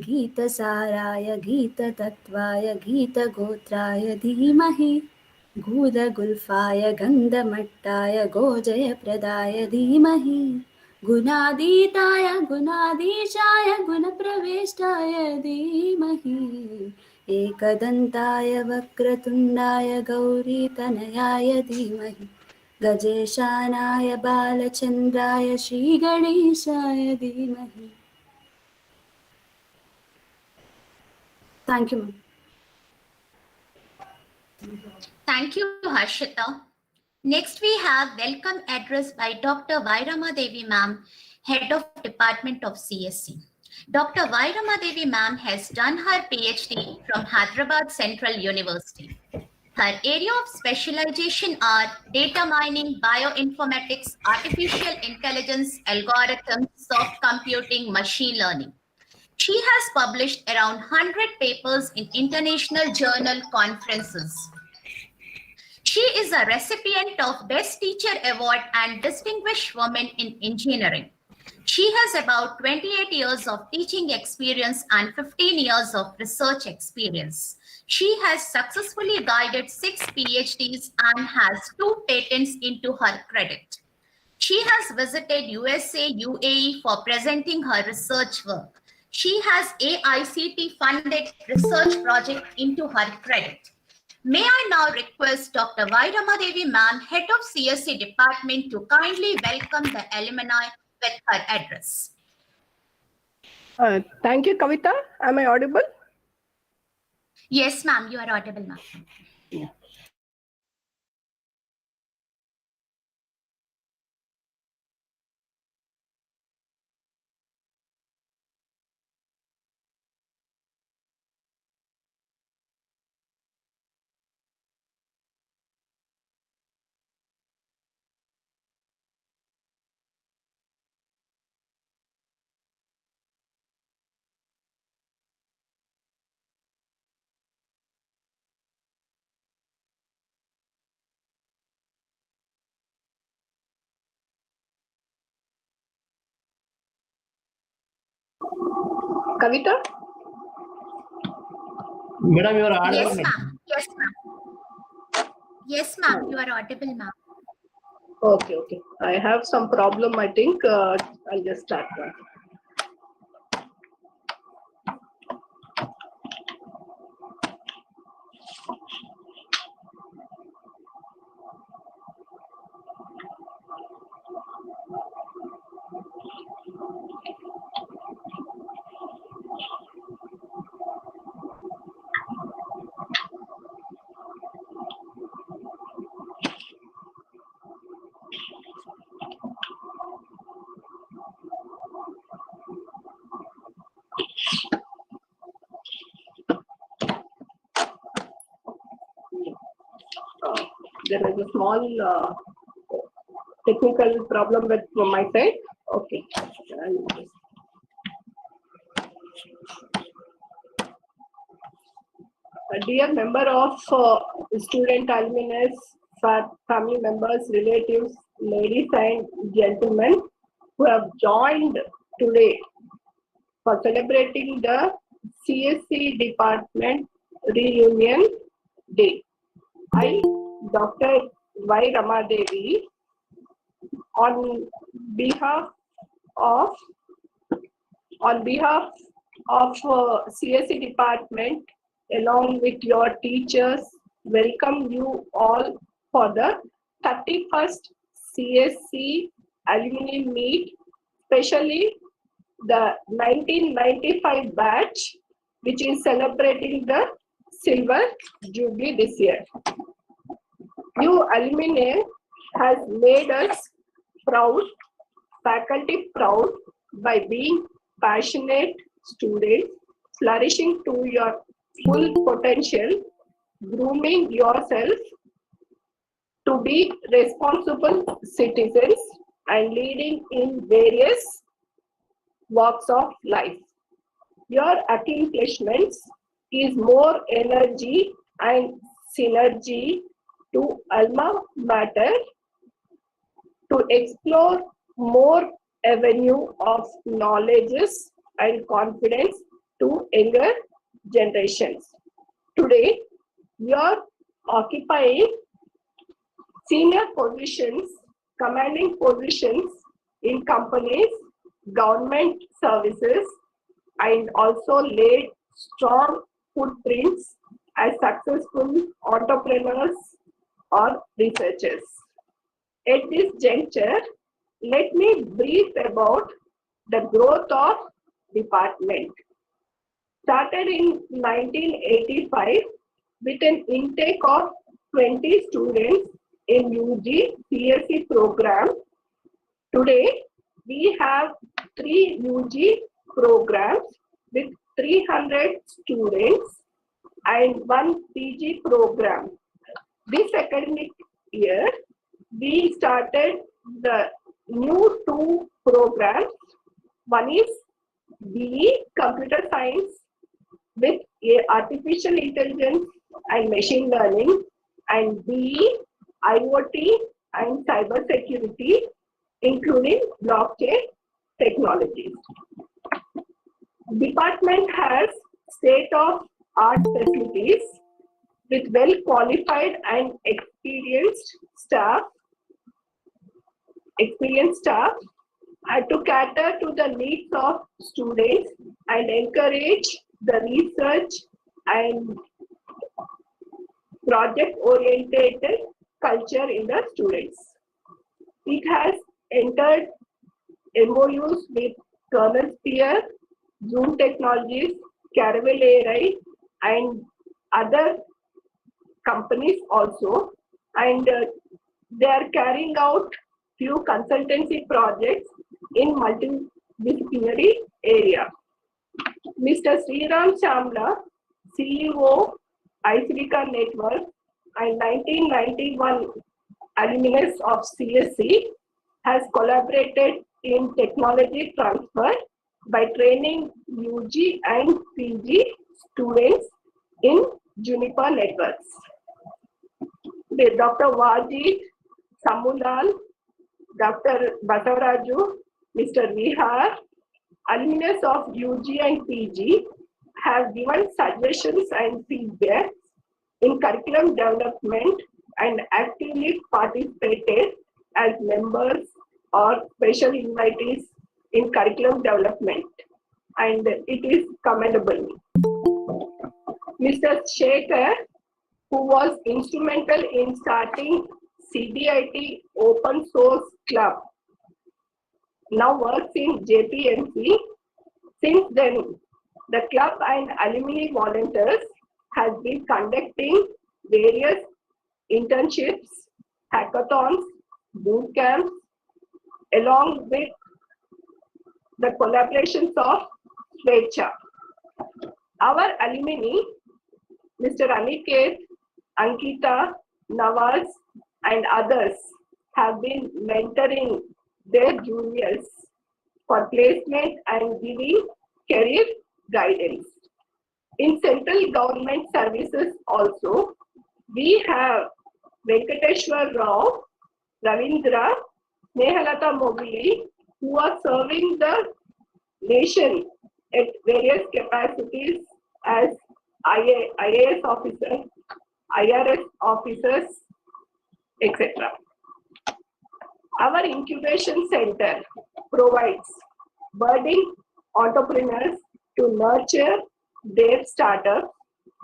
गीतसाराय गीततत्त्वाय गीतगोत्राय धीमहि गूढगुल्फाय गन्धमट्टाय गोजयप्रदाय धीमहि गुणातीताय गुणाधीशाय गुणप्रविष्टाय धीमहि एकदन्ताय वक्रतुण्डाय गौरीतनयाय धीमहि गजेशानाय बालचन्द्राय श्रीगणेशाय धीमहि. Thank you, ma'am. Thank you, Harshita. Next, we have welcome address by Dr. Vairama Devi ma'am, Head of Department of CSE. Dr. Vairama Devi ma'am has done her PhD from Hyderabad Central University. Her area of specialization are data mining, bioinformatics, artificial intelligence, algorithms, soft computing, machine learning. She has published around 100 papers in international journal conferences. She is a recipient of Best Teacher Award and Distinguished Woman in Engineering. She has about 28 years of teaching experience and 15 years of research experience. She has successfully guided 6 PhDs and has 2 patents into her credit. She has visited USA, UAE for presenting her research work. She has AICT funded research project into her credit. May I now request Dr. Vairama Devi ma'am, Head of CSE Department, to kindly welcome the alumni with her address. Thank you, Kavita. Am I audible? Yes, ma'am, you are audible, ma'am. Yeah. Kavita? Madam, you are audible. Yes, ma'am. Yes, ma'am. Yes, ma'am, you are audible, ma'am. Okay, okay. I have some problem, I think. I'll just start now. There is a small technical problem with from my side. Okay. Dear member of student alumni, family members, relatives, ladies and gentlemen who have joined today for celebrating the CSE Department Reunion Day. I, Dr. Y. Ramadevi, on behalf of CSE Department, along with your teachers, welcome you all for the 31st CSE Alumni Meet, especially the 1995 batch, which is celebrating the Silver Jubilee this year. You alumni has made us proud, faculty proud, by being passionate students, flourishing to your full potential, grooming yourself to be responsible citizens and leading in various walks of life. Your accomplishments is more energy and synergy to alma mater to explore more avenue of knowledges and confidence to younger generations. Today, we are occupying senior positions, commanding positions in companies, government services, and also laid strong footprints as successful entrepreneurs or researchers. At this juncture, let me brief about the growth of department. Started in 1985 with an intake of 20 students in UG CSE program. Today, we have 3 UG programs with 300 students and 1 PG program. This academic year, we started the new 2 programs. One is BE Computer Science with Artificial Intelligence and Machine Learning, and BE IoT and Cyber Security, including blockchain technologies. Department has state-of-art facilities with well-qualified and experienced staff to cater to the needs of students and encourage the research and project-oriented culture in the students. It has entered MOUs with Kernel Sphere, Zoom Technologies, Caravelle AI, and other companies also, and they are carrying out few consultancy projects in multidisciplinary area. Mr. Sriram Chamla, CEO, Icerica Network, and 1991 alumnus of CSE, has collaborated in technology transfer by training UG and PG students in Juniper networks. With Dr. Wajid, Samulal, Dr. Basavaraju, Mr. Vihar, alumnus of UG and PG, have given suggestions and feedback in curriculum development and actively participated as members or special invitees in curriculum development, and it is commendable. Mr. Shekhar, who was instrumental in starting CBIT Open Source Club, now works in JPMC. Since then, the club and alumni volunteers has been conducting various internships, hackathons, boot camps, along with the collaborations of Swecha. Our alumni, Mr. Aniket, Ankita, Nawaz, and others have been mentoring their juniors for placement and giving career guidance. In central government services also, we have Venkateshwar Rao, Ravindra, Snehalata Moguli, who are serving the nation at various capacities as IAS officers, IRS officers, etc. Our incubation center provides budding entrepreneurs to nurture their startup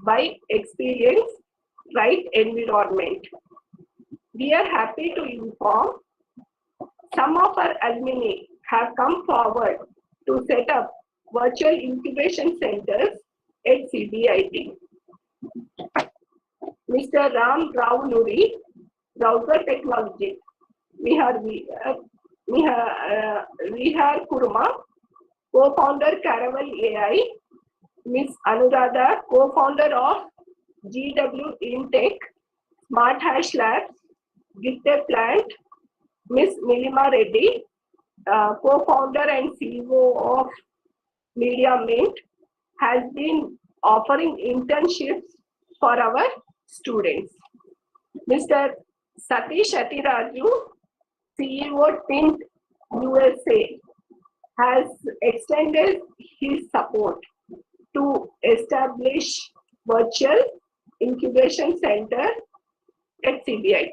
by experience right environment. We are happy to inform some of our alumni have come forward to set up virtual incubation centers at CBIT. Mr. Ram Rao Nuri, Browser Technology, Vihar Kurma, co-founder Caravelle AI, Ms. Anuradha, co-founder of GW Intech, Smart Hash Labs, Gitted Plant, Ms. Nilima Reddy, co-founder and CEO of Media Mint, has been offering internships for our students. Mr. Satish Atiraju, CEO Tint USA, has extended his support to establish virtual incubation center at CBIT.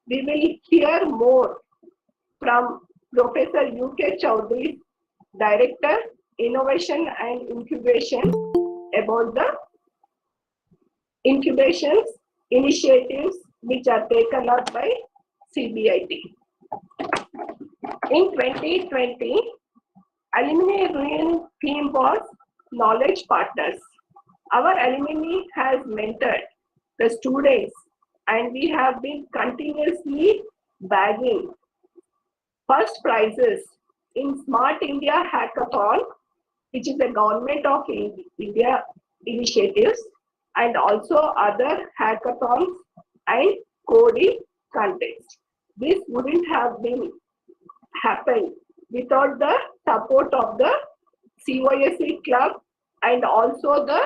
We will hear more from Professor UK Chowdhury, Director, Innovation and Incubation, about the incubations initiatives which are taken up by CBIT. In 2020, Alumni Reunion theme was Knowledge Partners. Our alumni has mentored the students and we have been continuously bagging first prizes in Smart India Hackathon, which is a Government of India initiatives, and also other hackathons and coding contests. This wouldn't have been happened without the support of the CYSE club and also the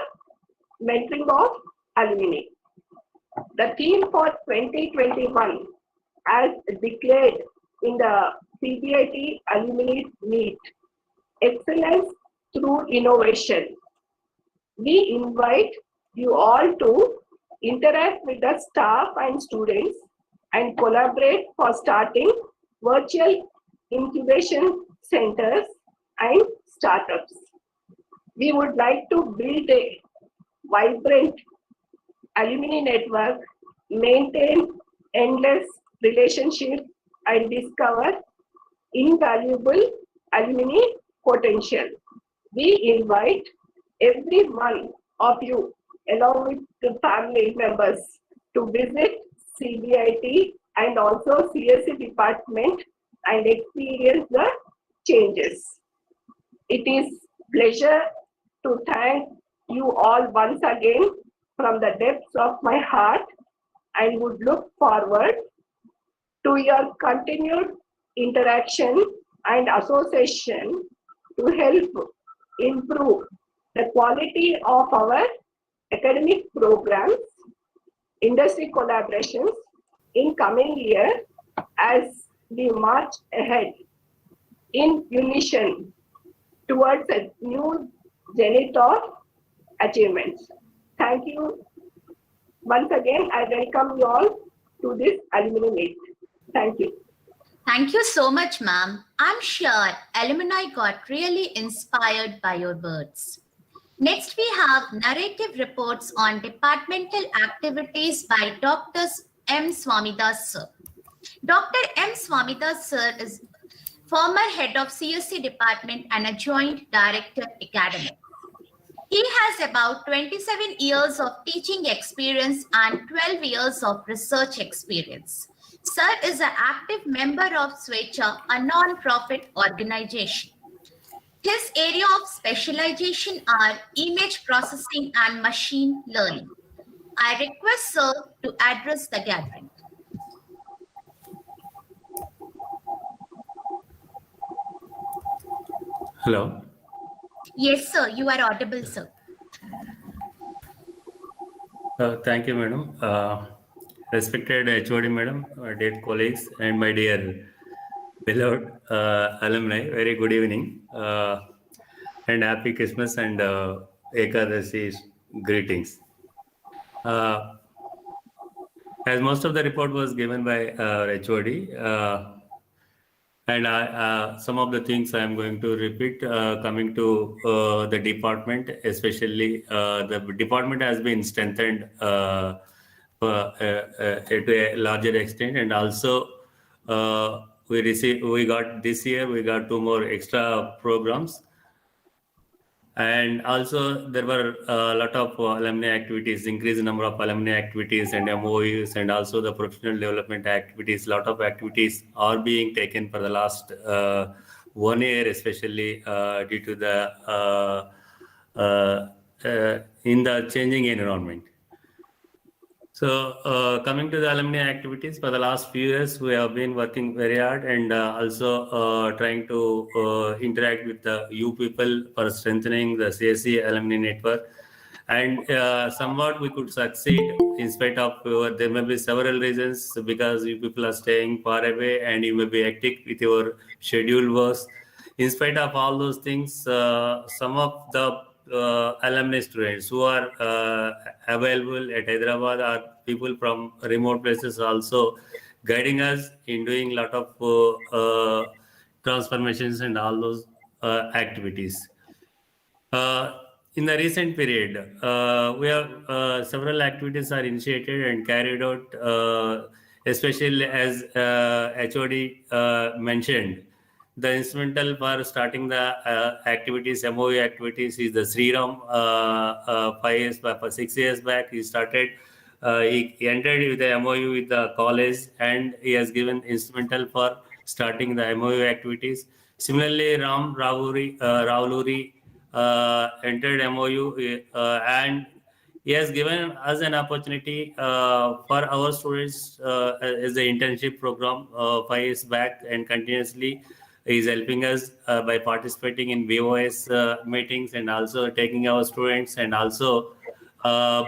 mentoring of alumni. The theme for 2021, as declared in the CBIT Alumni Meet, Excellence through Innovation. We invite you all to interact with the staff and students and collaborate for starting virtual incubation centers and startups. We would like to build a vibrant alumni network, maintain endless relationships, and discover invaluable alumni potential. We invite every one of you, along with the family members, to visit CBIT and also CSE department and experience the changes. It is pleasure to thank you all once again from the depths of my heart and would look forward to your continued interaction and association to help improve the quality of our academic programs, industry collaborations in coming year as we march ahead in unison towards a new zenith of achievements. Thank you. Once again, I welcome you all to this alumni meet. Thank you. Thank you so much, ma'am. I'm sure alumni got really inspired by your words. Next, we have narrative reports on departmental activities by Dr. M. Swamidas sir. Dr. M. Swamidas sir is former head of CSE department and a joint director academic. He has about 27 years of teaching experience and 12 years of research experience. Sir is an active member of Swecha, a non-profit organization. His area of specialization are image processing and machine learning. I request Sir to address the gathering. Hello. Yes, sir, you are audible, sir. Thank you, madam. Respected HOD, madam, dear colleagues, and my dear beloved alumni, very good evening and happy Christmas and Ekadasi greetings. As most of the report was given by HOD, and some of the things I am going to repeat coming to the department, especially the department has been strengthened to a larger extent, and also we got this year, we got 2 more extra programs. And also there were a lot of alumni activities, increased number of alumni activities and MOUs, and also the professional development activities. A lot of activities are being taken for the last 1 year, especially due to the in the changing environment. So coming to the alumni activities, for the last few years, we have been working very hard and also trying to interact with the you people for strengthening the CSE alumni network. And somewhat we could succeed in spite of there may be several reasons, because you people are staying far away and you may be hectic with your scheduled works. in spite of all those things, some of the alumni students who are available at Hyderabad or people from remote places also guiding us in doing a lot of transformations and all those activities. In the recent period, we have several activities are initiated and carried out, especially as HOD mentioned. The instrumental for starting the activities, MOU activities, is the Sriram. 5 years back, 6 years back, he started. He entered with the MOU with the college, and he has given instrumental for starting the MOU activities. Similarly, Ravuluri entered MOU, and he has given us an opportunity for our students as the internship program 5 years back, and continuously is helping us by participating in VOS meetings, and also taking our students, and also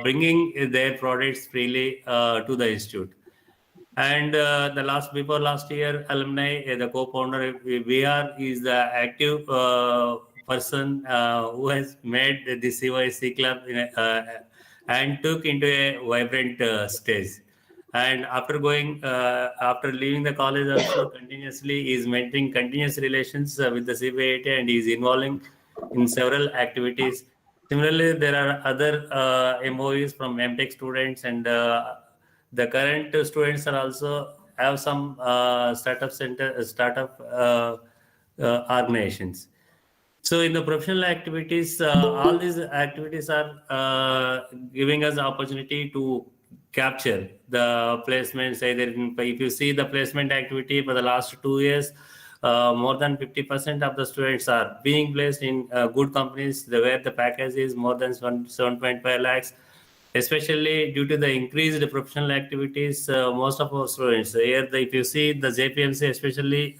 bringing their products freely to the institute. And before last year, alumni, the co-founder VR is the active person who has made the CYC club and took into a vibrant stage. And after leaving the college, also continuously is maintaining continuous relations with the CYT, and is involving in several activities. Similarly, there are other MOUs from MTech students, and the current students are also have some startup organizations. So in the professional activities, all these activities are giving us the opportunity to capture the placements. Either if you see the placement activity for the last 2 years, more than 50% of the students are being placed in good companies where the package is more than 7.5 lakhs. Especially due to the increased professional activities, most of our students here, if you see the JPMC, especially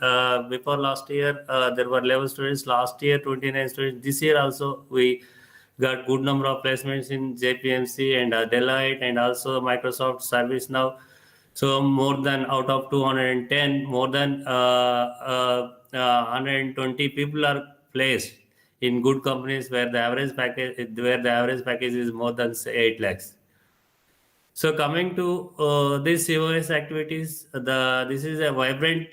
before last year, there were 11 students. Last year, 29 students. This year also, we got good number of placements in JPMC and Deloitte, and also Microsoft Service Now. So more than out of 210, more than 120 people are placed in good companies where the average package is more than 8 lakhs. So coming to these COS activities, this is a vibrant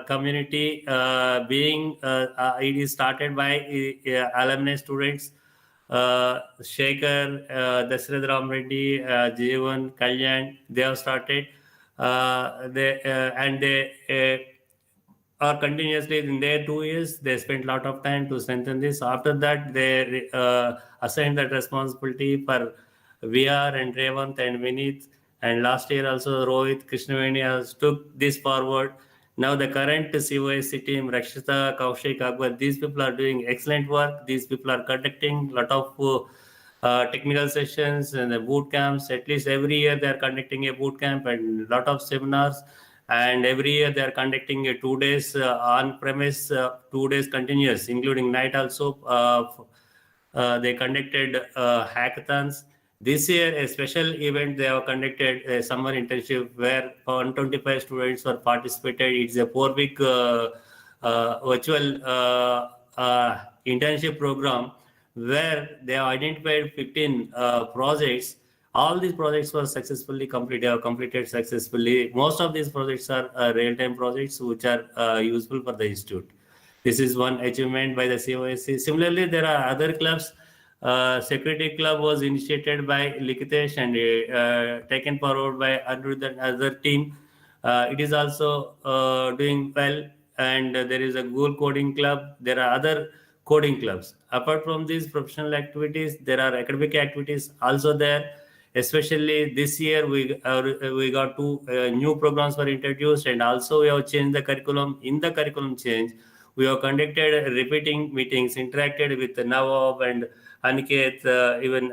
community it is started by alumni students. Shekhar, Dasarath Ram Reddy, Jeevan, Kalyan, they have started. They are continuously in their 2 years. They spent a lot of time to strengthen this. After that, they assigned that responsibility for VR and Revant and Vinith. And last year also, Rohit Krishnaveni has took this forward. Now the current COSC team, Rakshita, Kaushik, Akbar, these people are doing excellent work. These people are conducting a lot of technical sessions and the boot camps. At least every year they are conducting a boot camp and a lot of seminars. And every year they are conducting a 2 days on-premise, 2 days continuous, including night also. They conducted hackathons. This year, a special event, they have conducted a summer internship where 125 students were participated. It's a 4-week virtual internship program where they have identified 15 projects. All these projects were successfully completed, have completed successfully. Most of these projects are real-time projects which are useful for the institute. This is one achievement by the COSC. Similarly, there are other clubs. Security Club was initiated by Likitesh and taken forward by Anirudh and other team. It is also doing well, and there is a Google Coding Club. There are other coding clubs. Apart from these professional activities, there are academic activities also there. Especially this year, we got 2 new programs were introduced, and also we have changed the curriculum. In the curriculum change, we have conducted repeating meetings, interacted with Nawab and Aniket, even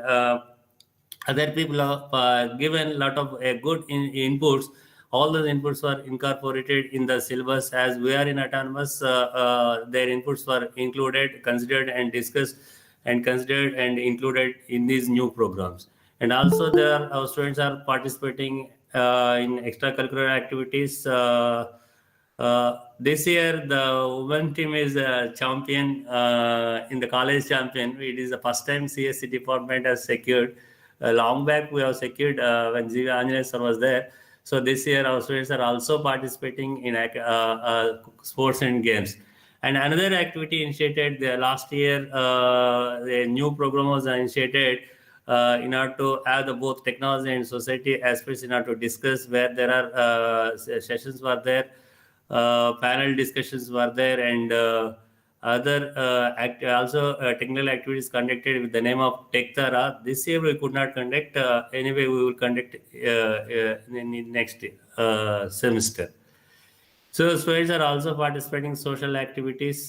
other people have given a lot of good inputs. All those inputs were incorporated in the syllabus. As we are in autonomous, their inputs were included, considered and discussed, and considered and included in these new programs. And also our students are participating in extracurricular activities. This year, the women team is a champion in the college champion. It is the first time CSE department has secured. Long back, we have secured when Jiva Anjaneya sir was there. So this year, our students are also participating in sports and games. And another activity initiated the last year, a new program was initiated in order to have the both technology and society aspects in order to discuss where there are sessions were there, panel discussions were there, and other also technical activities conducted with the name of Tech Tara. This year we could not conduct. Anyway, we will conduct in next semester. So students are also participating in social activities.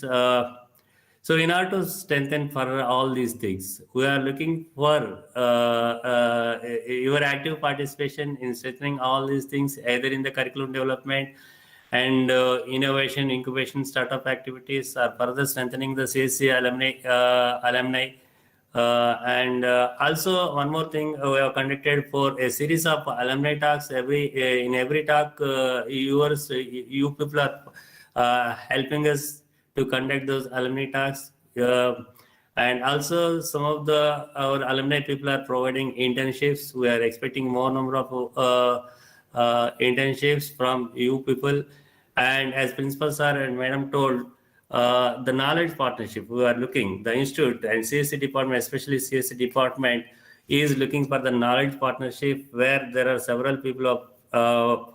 So in order to strengthen for all these things, we are looking for your active participation in strengthening all these things, either in the curriculum development and innovation, incubation, startup activities, or further strengthening the CSE alumni. And also one more thing, we have conducted for a series of alumni talks. In every talk, you people are helping us to conduct those alumni talks. And also some of our alumni people are providing internships. We are expecting more number of internships from you people. And as principal sir and madam told, the knowledge partnership, we are looking, the institute and CSE department, especially CSE department, is looking for the knowledge partnership where there are several people who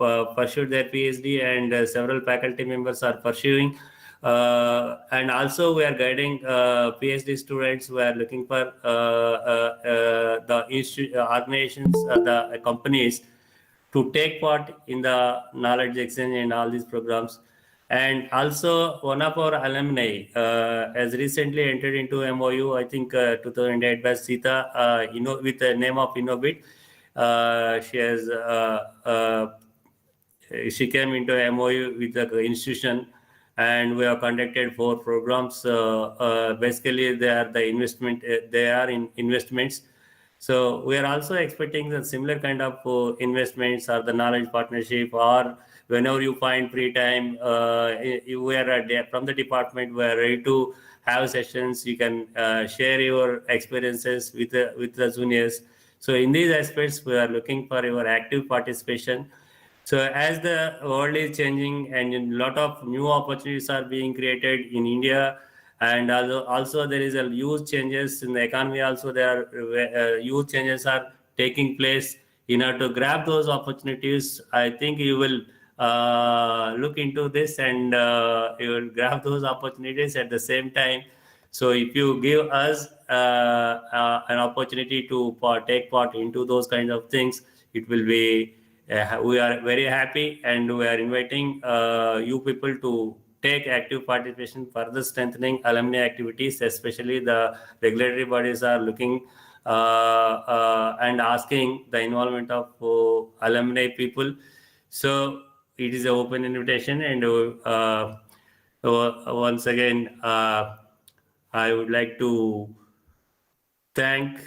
have pursued their PhD, and several faculty members are pursuing. And also we are guiding PhD students who are looking for the organizations, the companies to take part in the knowledge exchange and all these programs. And also one of our alumni has recently entered into MOU, I think 2008 by Sita, with the name of Innobit. She came into MOU with the institution, and we have conducted 4 programs. Basically, they are the investment. They are in investments. So we are also expecting the similar kind of investments or the knowledge partnership, or whenever you find free time, we are from the department. We are ready to have sessions. You can share your experiences with the juniors. So in these aspects, we are looking for your active participation. So as the world is changing and a lot of new opportunities are being created in India, and also there is a huge changes in the economy. Also, there are huge changes are taking place. In order to grab those opportunities, I think you will look into this, and you will grab those opportunities at the same time. So if you give us an opportunity to take part into those kinds of things, it will be, we are very happy, and we are inviting you people to take active participation, further strengthening alumni activities. Especially the regulatory bodies are looking and asking the involvement of alumni people. So it is an open invitation, and once again, I would like to thank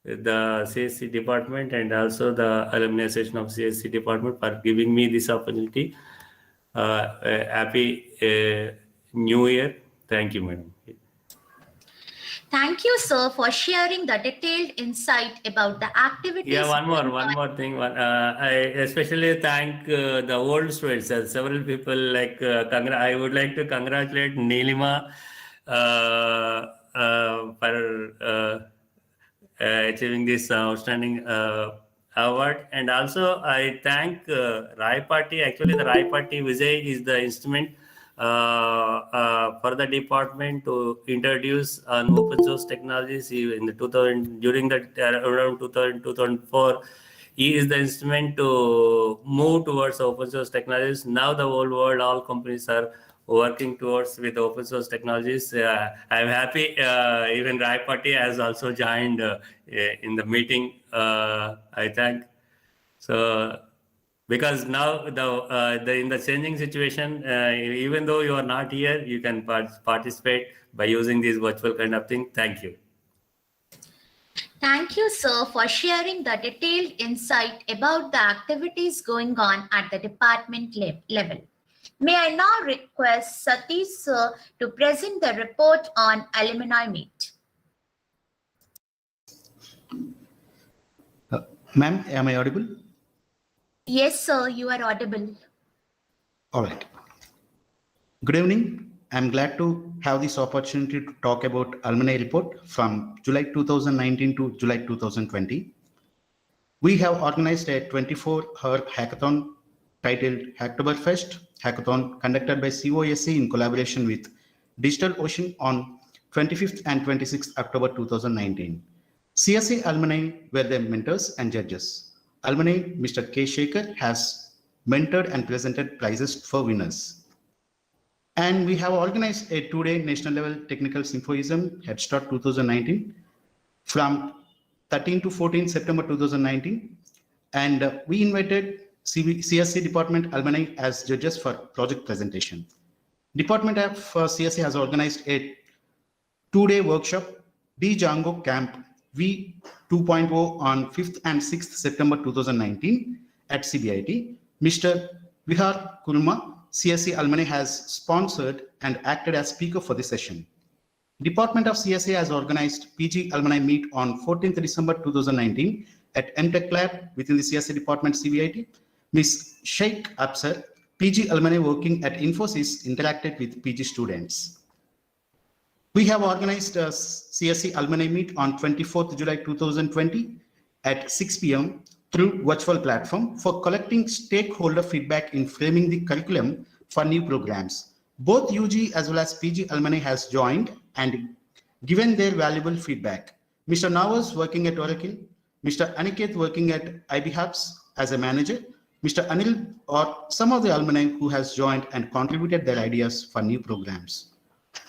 the CSC department and also the alumni association of CSC department for giving me this opportunity. Happy New Year. Thank you, madam. Thank you, sir, for sharing the detailed insight about the activities. Yeah, one more thing. I especially thank the old students. Several people I would like to congratulate Neelima for achieving this outstanding award. And also I thank Rai Party. Actually, the Rai Party Vijay is the instrument for the department to introduce an open source technologies in the 2000, during the around 2000, 2004. He is the instrument to move towards open source technologies. Now the whole world, all companies are working towards with open source technologies. I'm happy. Even Rai Party has also joined in the meeting. I thank. So because now in the changing situation, even though you are not here, you can participate by using this virtual kind of thing. Thank you. Thank you, sir, for sharing the detailed insight about the activities going on at the department level. May I now request Satish sir to present the report on Alumni Meet. Ma'am, am I audible? Yes, sir, you are audible. All right. Good evening. I'm glad to have this opportunity to talk about Alumni Report from July 2019 to July 2020. We have organized a 24-hour hackathon titled Hacktoberfest Hackathon conducted by CSE in collaboration with Digital Ocean on 25th and 26th October 2019. CSE alumni were the mentors and judges. Alumni Mr. K. Shekhar has mentored and presented prizes for winners. And we have organized a two-day national level technical symposium, Head Start 2019, from 13 to 14 September 2019. And we invited CSE department alumni as judges for project presentation. Department of CSE has organized a two-day workshop, Django Camp V 2.0 on 5th and 6th September 2019 at CBIT. Mr. Vihar Kurma, CSE alumni, has sponsored and acted as speaker for the session. Department of CSE has organized PG Alumni Meet on 14th December 2019 at MTech Lab within the CSE department CBIT. Ms. Sheikh Absar, PG alumni working at Infosys, interacted with PG students. We have organized a CSE Alumni Meet on 24th July 2020 at 6 p.m. through virtual platform for collecting stakeholder feedback in framing the curriculum for new programs. Both UG as well as PG alumni has joined and given their valuable feedback. Mr. Nawaz working at Oracle, Mr. Aniket working at IB Hubs as a manager, Mr. Anil or some of the alumni who has joined and contributed their ideas for new programs.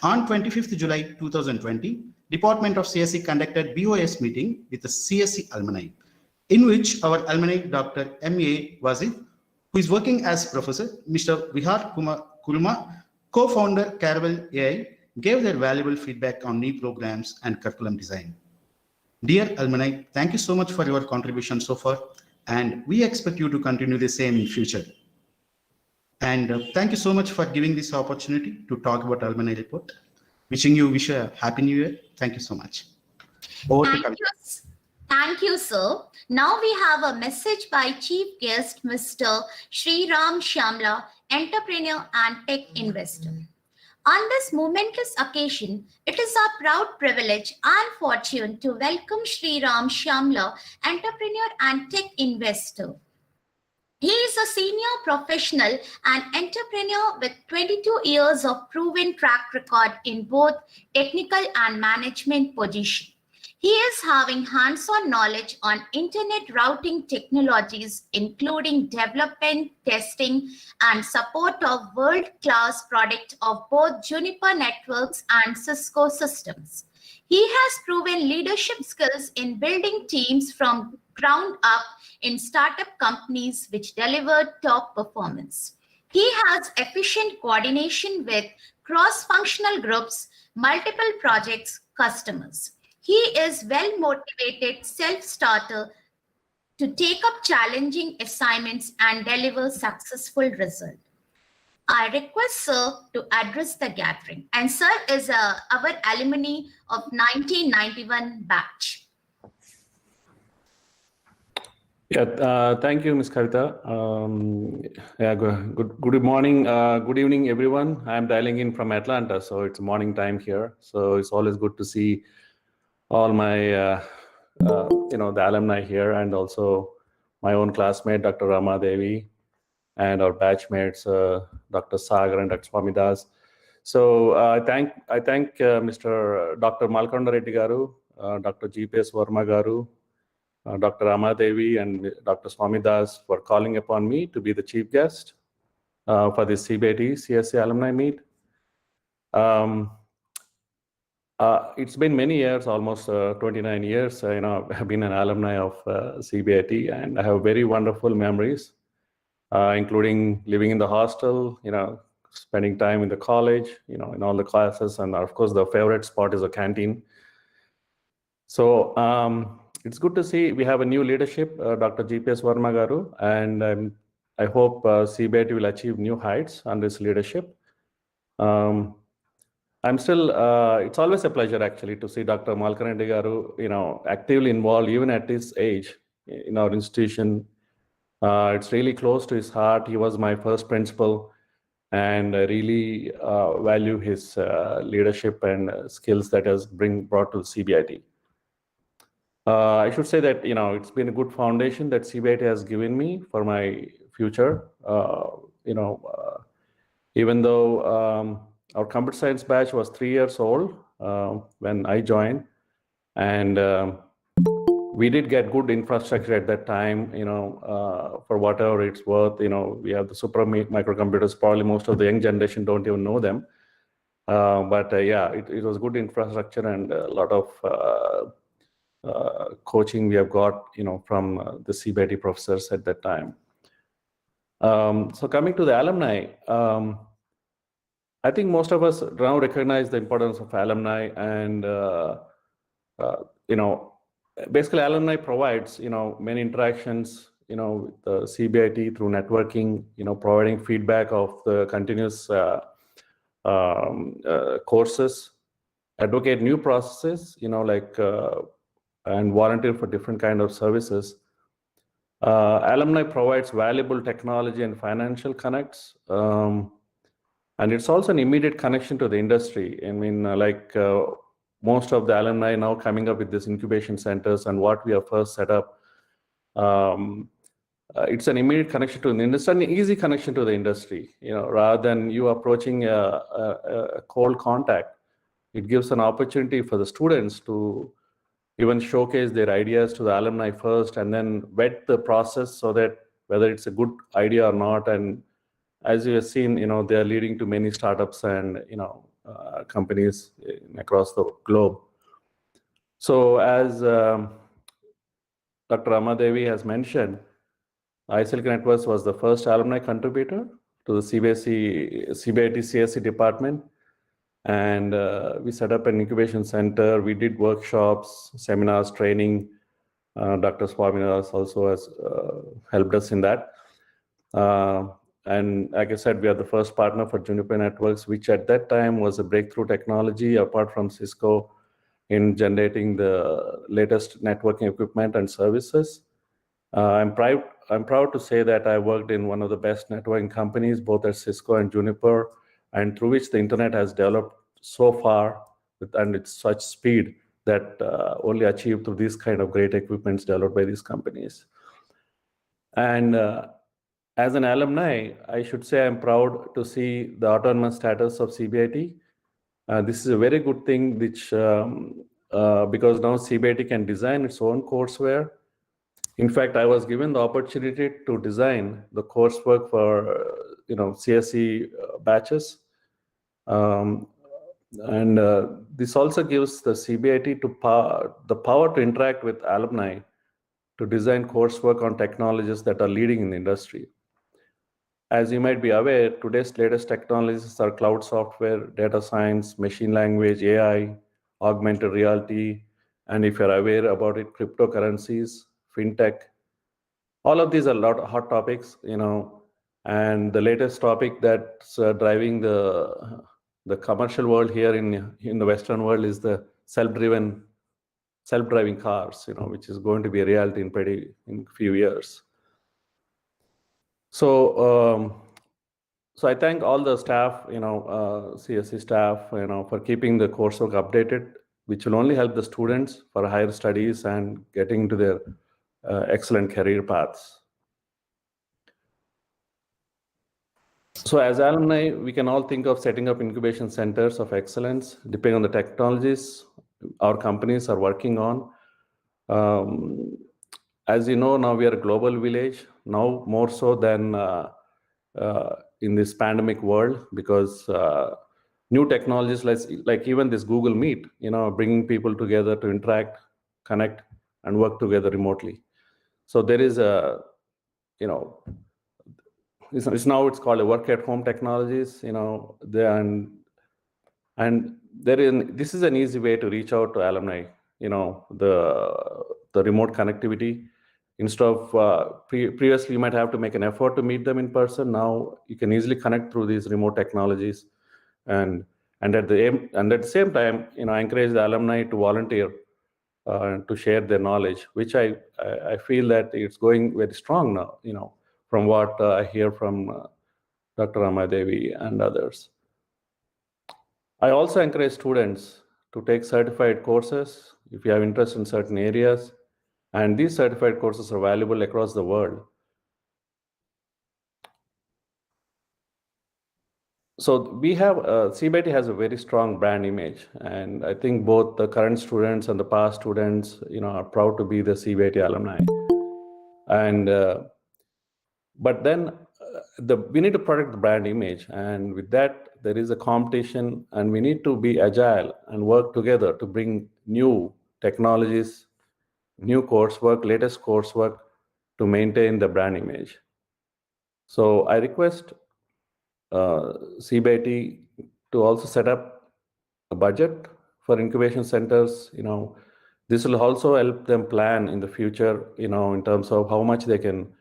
On 25th July 2020, Department of CSE conducted BOS meeting with the CSE alumni, in which our alumni Dr. M.A. Wazif, who is working as professor, Mr. Vihar Kurma, co-founder Caravelle AI, gave their valuable feedback on new programs and curriculum design. Dear alumni, thank you so much for your contribution so far, and we expect you to continue the same in future. And thank you so much for giving this opportunity to talk about Alumni Report. Wish you a Happy New Year. Thank you so much. Thank you, sir. Now we have a message by Chief Guest, Mr. Sriram Shamla, entrepreneur and tech investor. On this momentous occasion, it is our proud privilege and fortune to welcome Sriram Shamla, entrepreneur and tech investor. He is a senior professional and entrepreneur with 22 years of proven track record in both technical and management positions. He is having hands-on knowledge on internet routing technologies, including development, testing, and support of world-class product of both Juniper Networks and Cisco systems. He has proven leadership skills in building teams from ground up in startup companies which deliver top performance. He has efficient coordination with cross-functional groups, multiple projects, customers. He is well-motivated self-starter to take up challenging assignments and deliver successful results. I request Sir to address the gathering. And Sir is our alumni of 1991 batch. Yeah, thank you, Ms. Kavita. Good morning, good evening, everyone. I'm dialing in from Atlanta, so it's morning time here. So it's always good to see all my, the alumni here, and also my own classmate, Dr. Rama Devi, and our batchmates, Dr. Sagar and Dr. Swamidas. So I thank Mr. Dr. Malkonda Reddy Garu, Dr. GPS Verma Garu, Dr. Ramadevi and Dr. Swamidas for calling upon me to be the chief guest for this CBIT CSE Alumni Meet. It's been many years, almost 29 years. I've been an alumni of CBIT, and I have very wonderful memories, including living in the hostel, spending time in the college, in all the classes, and of course the favorite spot is a canteen. So it's good to see we have a new leadership, Dr. GPS Verma Garu, and I'm I hope CBIT will achieve new heights under his leadership. I'm still, it's always a pleasure actually to see Dr. Malkarendi Garu, actively involved even at his age in our institution. It's really close to his heart. He was my first principal, and I really value his leadership and skills that has brought to CBIT. I should say that, it's been a good foundation that CBIT has given me for my future. Even though our computer science batch was 3 years old when I joined, and we did get good infrastructure at that time, for whatever it's worth. We have the super microcomputers. Probably most of the young generation don't even know them. But yeah, it was good infrastructure and a lot of coaching we have got, from the CBIT professors at that time. So coming to the alumni, I think most of us now recognize the importance of alumni, and basically alumni provides many interactions with the CBIT through networking, providing feedback of the continuous courses, advocate new processes, and volunteer for different kind of services. Alumni provides valuable technology and financial connects. And it's also an immediate connection to the industry. I mean, most of the alumni now coming up with these incubation centers, and what we have first set up, it's an immediate connection to the industry, an easy connection to the industry, rather than you approaching a cold contact. It gives an opportunity for the students to even showcase their ideas to the alumni first, and then vet the process so that whether it's a good idea or not. And as you have seen, they are leading to many startups and companies across the globe. So as Dr. Ramadevi has mentioned, iSilicon Networks was the first alumni contributor to the CBIT CSE department. And we set up an incubation center. We did workshops, seminars, training. Dr. Swaminathan also has helped us in that. And like I said, we are the first partner for Juniper Networks, which at that time was a breakthrough technology apart from Cisco in generating the latest networking equipment and services. I'm proud to say that I worked in one of the best networking companies, both at Cisco and Juniper, and through which the internet has developed so far and at such speed that only achieved through these kind of great equipments developed by these companies. And as an alumni, I should say I'm proud to see the autonomous status of CBIT. This is a very good thing, which because now CBIT can design its own courseware. In fact, I was given the opportunity to design the coursework for CSE batches, and this also gives the CBIT the power to interact with alumni to design coursework on technologies that are leading in the industry. As you might be aware, today's latest technologies are cloud software, data science, machine language, AI, augmented reality, and if you're aware about it, cryptocurrencies, fintech. All of these are a lot of hot topics, and the latest topic that's driving the commercial world here in the Western world is the self-driving cars, which is going to be a reality in a few years. So I thank all the staff, CSE staff, for keeping the coursework updated, which will only help the students for higher studies and getting to their excellent career paths. So as alumni, we can all think of setting up incubation centers of excellence, depending on the technologies our companies are working on. As you know, now we are a global village, now more so than in this pandemic world, because new technologies like even this Google Meet, bringing people together to interact, connect, and work together remotely. So there is a, it's called a work at home technologies, and this is an easy way to reach out to alumni, the remote connectivity. instead of previously you might have to make an effort to meet them in person. Now you can easily connect through these remote technologies, and at the same time, I encourage the alumni to volunteer to share their knowledge, which I feel that it's going very strong now. From what I hear from Dr. Ramadevi and others. I also encourage students to take certified courses if you have interest in certain areas, and these certified courses are valuable across the world. So we have, CBIT has a very strong brand image, and I think both the current students and the past students, are proud to be the CBIT alumni. And but then we need to protect the brand image, and with that there is a competition, and we need to be agile and work together to bring new technologies, new coursework, latest coursework to maintain the brand image. So I request CBIT to also set up a budget for incubation centers. This will also help them plan in the future, in terms of how much they can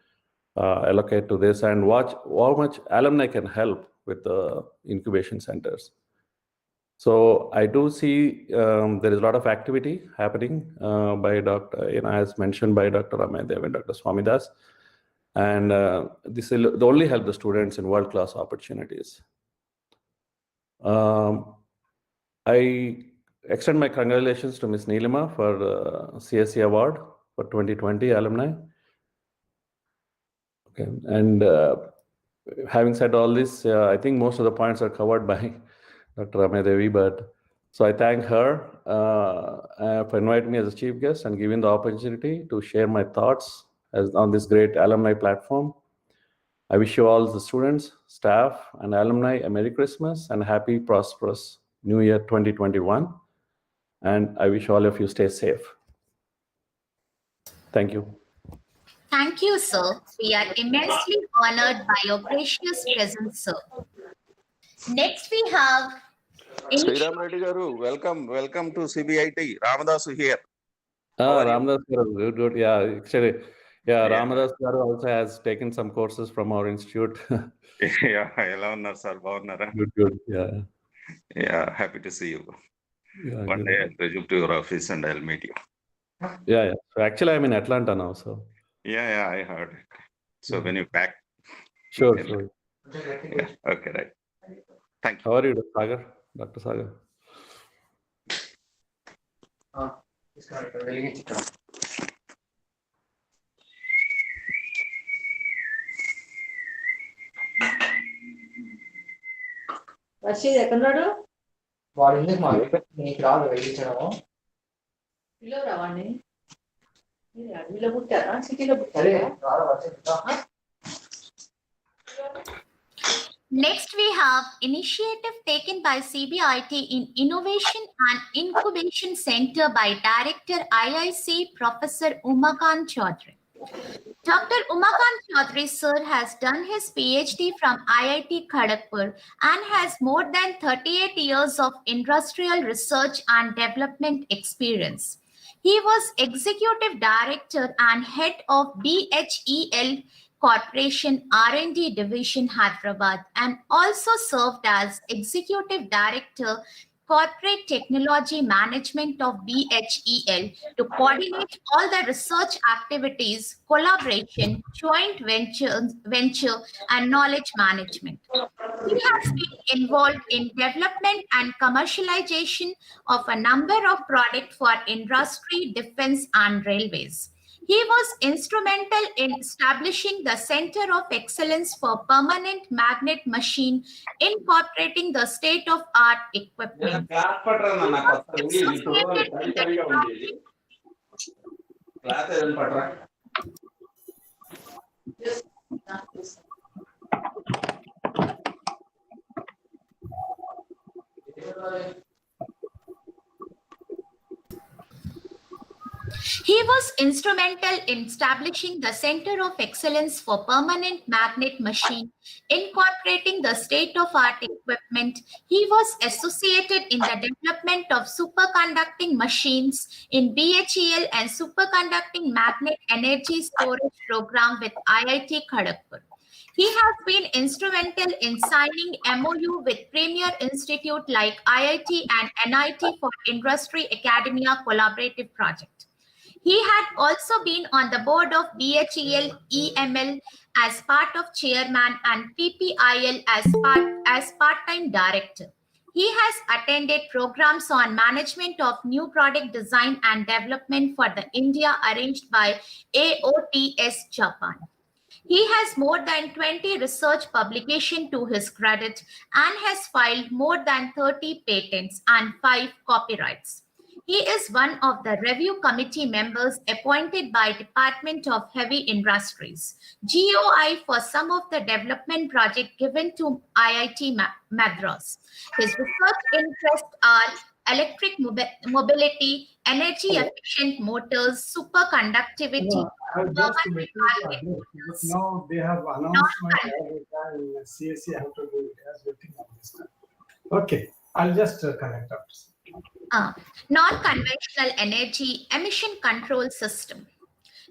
allocate to this, and watch how much alumni can help with the incubation centers. So I do see there is a lot of activity happening by Dr. As mentioned by Dr. Ramadev and Dr. Swamidas, and this will only help the students in world-class opportunities. I extend my congratulations to Ms. Neelima for the CSE award for 2020 alumni. Okay, and having said all this, I think most of the points are covered by Dr. Ramadevi, so I thank her for inviting me as a chief guest and giving the opportunity to share my thoughts on this great alumni platform. I wish you all, the students, staff, and alumni, a Merry Christmas and a happy, prosperous New Year 2021. And I wish all of you stay safe. Thank you. Thank you, sir. We are immensely honored by your gracious presence, sir. Next, we have Sriram Reddy Garu, welcome to CBIT. Ramadasu here. Ramadas Garu, good. Yeah, actually, Ramadas Garu also has taken some courses from our institute. Yeah, hello, sir. Good. Yeah, happy to see you. Yeah, One day I'll resume to your office and I'll meet you. Yeah. So actually, I'm in Atlanta now. So. Yeah, I heard. So when you back. Sure. Yeah, okay, right. Thank you. How are you, Dr. Sagar? Rashid ఎక్కడున్నాడు? వాడు ఎందుకు మా నీకు రాదు వెలిగించడము. పిల్లరా వాడిని అడవిలో పుట్టారా సిటీలో పుట్టారా? Next, we have initiative taken by CBIT in Innovation and Incubation Center by Director IIC Professor Umakant Chaudhary. Dr. Umakant Chaudhary sir has done his PhD from IIT Kharagpur and has more than 38 years of industrial research and development experience. He was Executive Director and Head of BHEL Corporation R&D Division Hyderabad, and also served as Executive Director Corporate Technology Management of BHEL to coordinate all the research activities, collaboration, joint venture and knowledge management. He has been involved in development and commercialization of a number of products for industry, defense, and railways. He was instrumental in establishing the Center of Excellence for Permanent Magnet Machine, incorporating the state-of-art equipment. He was instrumental in establishing the Center of Excellence for Permanent Magnet Machine, incorporating the state-of-art equipment. He was associated in the development of superconducting machines in BHEL and superconducting magnet energy storage program with IIT Kharagpur. He has been instrumental in signing MOU with premier institute like IIT and NIT for Industry Academia Collaborative Project. He had also been on the board of BHEL EML as part of chairman and PPIL as part-time director. He has attended programs on management of new product design and development for the India arranged by AOTS Japan. He has more than 20 research publications to his credit and has filed more than 30 patents and 5 copyrights. He is one of the review committee members appointed by Department of Heavy Industries, GOI, for some of the development projects given to IIT Madras. His research interests are electric mobility, energy efficient motors, superconductivity. Now they have announced my in CSE how to do it as waiting on this time. Okay, I'll just connect after. Non-conventional energy emission control system.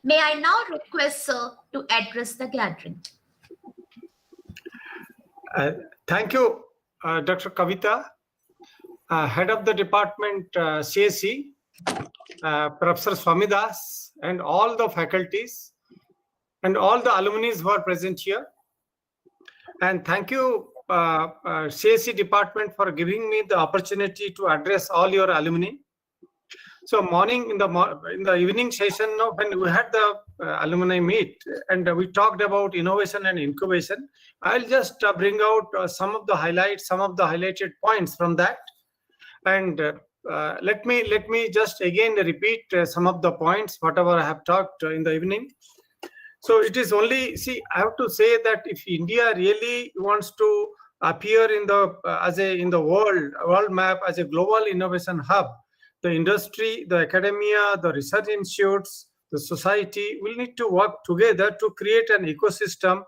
May I now request Sir to address the gathering. Thank you, Dr. Kavita, Head of the Department CSE, Professor Swamidas, and all the faculties, and all the alumni who are present here. And thank you, CSE Department, for giving me the opportunity to address all your alumni. So morning in the evening session, when we had the alumni meet and we talked about innovation and incubation, I'll just bring out some of the highlights, some of the highlighted points from that. And let me just again repeat some of the points, whatever I have talked in the evening. So it is only, see, I have to say that if India really wants to appear in the in the world map as a global innovation hub, the industry, the academia, the research institutes, the society will need to work together to create an ecosystem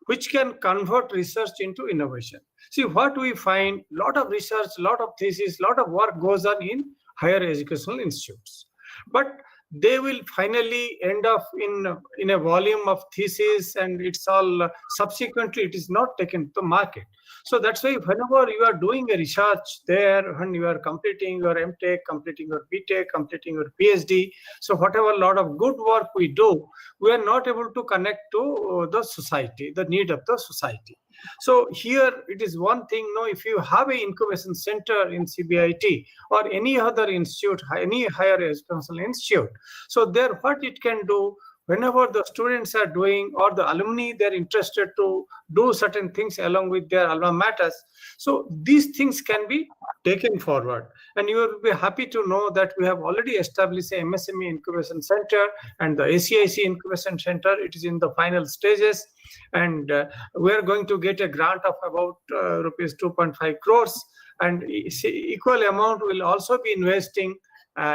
which can convert research into innovation. See, what we find, lot of research, lot of thesis, lot of work goes on in higher educational institutes, but they will finally end up in a volume of thesis, and it's all subsequently it is not taken to market. So that's why whenever you are doing a research there, when you are completing your MTech, completing your BTech, completing your PhD, so whatever lot of good work we do, we are not able to connect to the society, the need of the society. So here it is one thing, if you have an incubation center in CBIT or any other institute, any higher educational institute, so there what it can do, whenever the students are doing or the alumni, they're interested to do certain things along with their alma maters. So these things can be taken forward. And you will be happy to know that we have already established a MSME Incubation Center and the ACIC Incubation Center. It is in the final stages. And we are going to get a grant of about rupees 2.5 crores. And equal amount will also be investing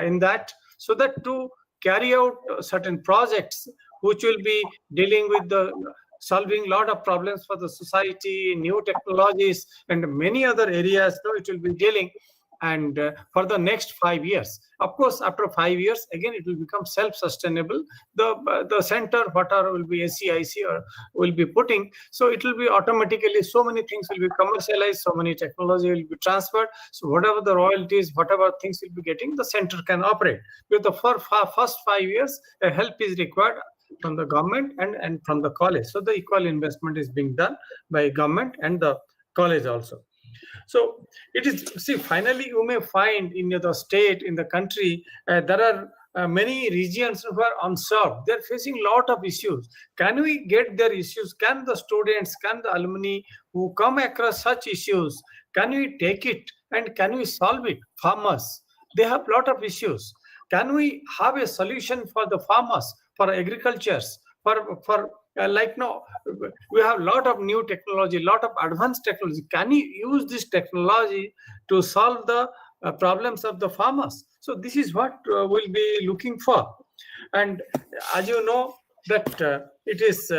in that, so that to carry out certain projects which will be dealing with the solving a lot of problems for the society, new technologies, and many other areas. So it will be dealing, and for the next 5 years. Of course, after 5 years, again, it will become self-sustainable. The center, whatever will be ACIC or will be putting, so it will be automatically, so many things will be commercialized, so many technology will be transferred. So whatever the royalties, whatever things will be getting, the center can operate. With the first 5 years, a help is required from the government and from the college. So the equal investment is being done by government and the college also. So it is, see, finally you may find in the state, in the country, there are many regions who are unserved. They're facing a lot of issues. Can we get their issues? Can the students, can the alumni who come across such issues, can we take it and can we solve it? Farmers, they have a lot of issues. Can we have a solution for the farmers, for agricultures, for like now, we have a lot of new technology, a lot of advanced technology. Can you use this technology to solve the problems of the farmers? So this is what we'll be looking for. And as you know, that it is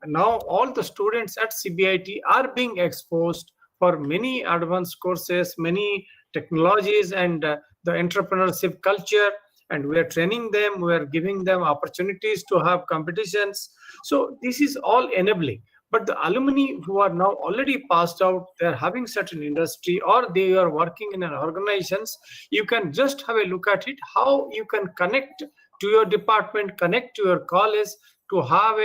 now all the students at CBIT are being exposed for many advanced courses, many technologies, and the entrepreneurship culture. And we are training them, we are giving them opportunities to have competitions. So this is all enabling. But the alumni who are now already passed out, they're having certain industry or they are working in an organizations, you can just have a look at it, how you can connect to your department, connect to your college, to have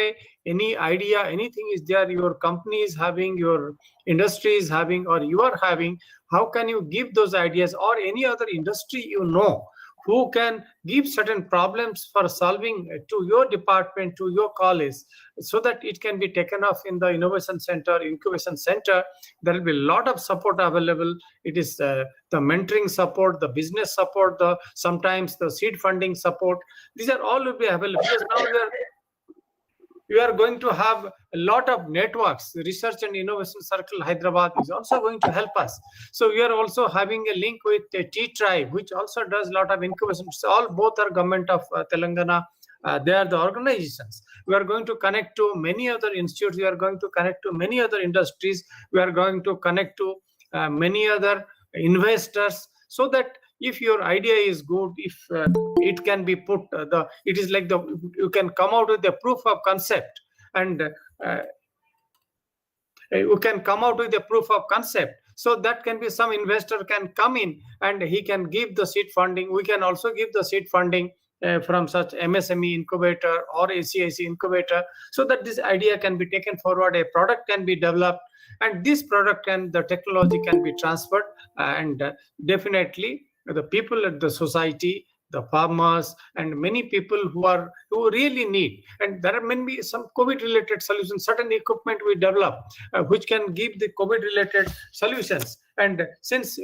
any idea, anything is there, your company is having, your industry is having, or you are having, how can you give those ideas, or any other industry you know who can give certain problems for solving to your department, to your college, so that it can be taken off in the innovation center, incubation center. There will be a lot of support available. It is the mentoring support, the business support, the sometimes the seed funding support. These are all will be available, because now we are going to have a lot of networks. Research and Innovation Circle Hyderabad is also going to help us. So we are also having a link with T-Tribe, which also does a lot of incubation. So all both are government of Telangana. They are the organizations. We are going to connect to many other institutes. We are going to connect to many other industries. We are going to connect to many other investors, so that if your idea is good, if it can be put, it is like you can come out with the proof of concept, and you can come out with the proof of concept. So that can be, some investor can come in and he can give the seed funding. We can also give the seed funding from such MSME incubator or ACIC incubator, so that this idea can be taken forward, a product can be developed, and this product and the technology can be transferred. And definitely the people at the society, the farmers, and many people who really need, and there are many some COVID related solutions, certain equipment we develop which can give the COVID related solutions. And since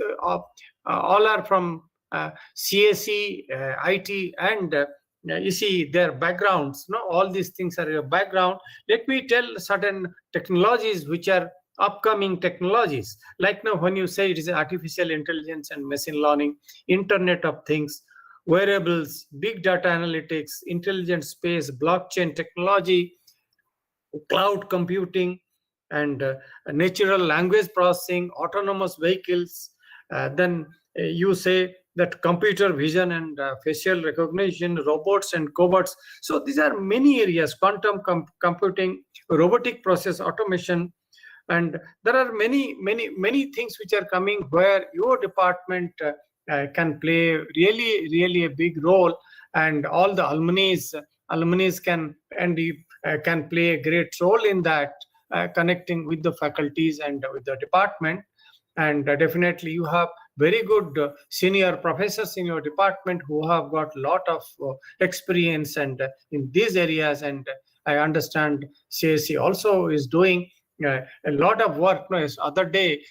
all are from CSE, IT, and you see their backgrounds, all these things are your background. Let me tell certain technologies which are upcoming technologies, like now when you say it is artificial intelligence and machine learning, Internet of Things, wearables, big data analytics, intelligent space, blockchain technology, cloud computing, and natural language processing, autonomous vehicles. Then you say that computer vision and facial recognition, robots and cobots. So these are many areas, quantum computing, robotic process automation. And there are many things which are coming where your department can play really a big role, and all the alumni can play a great role in that, connecting with the faculties and with the department. And definitely you have very good senior professors in your department who have got a lot of experience and in these areas. And I understand CSE also is doing a lot of work. Yesterday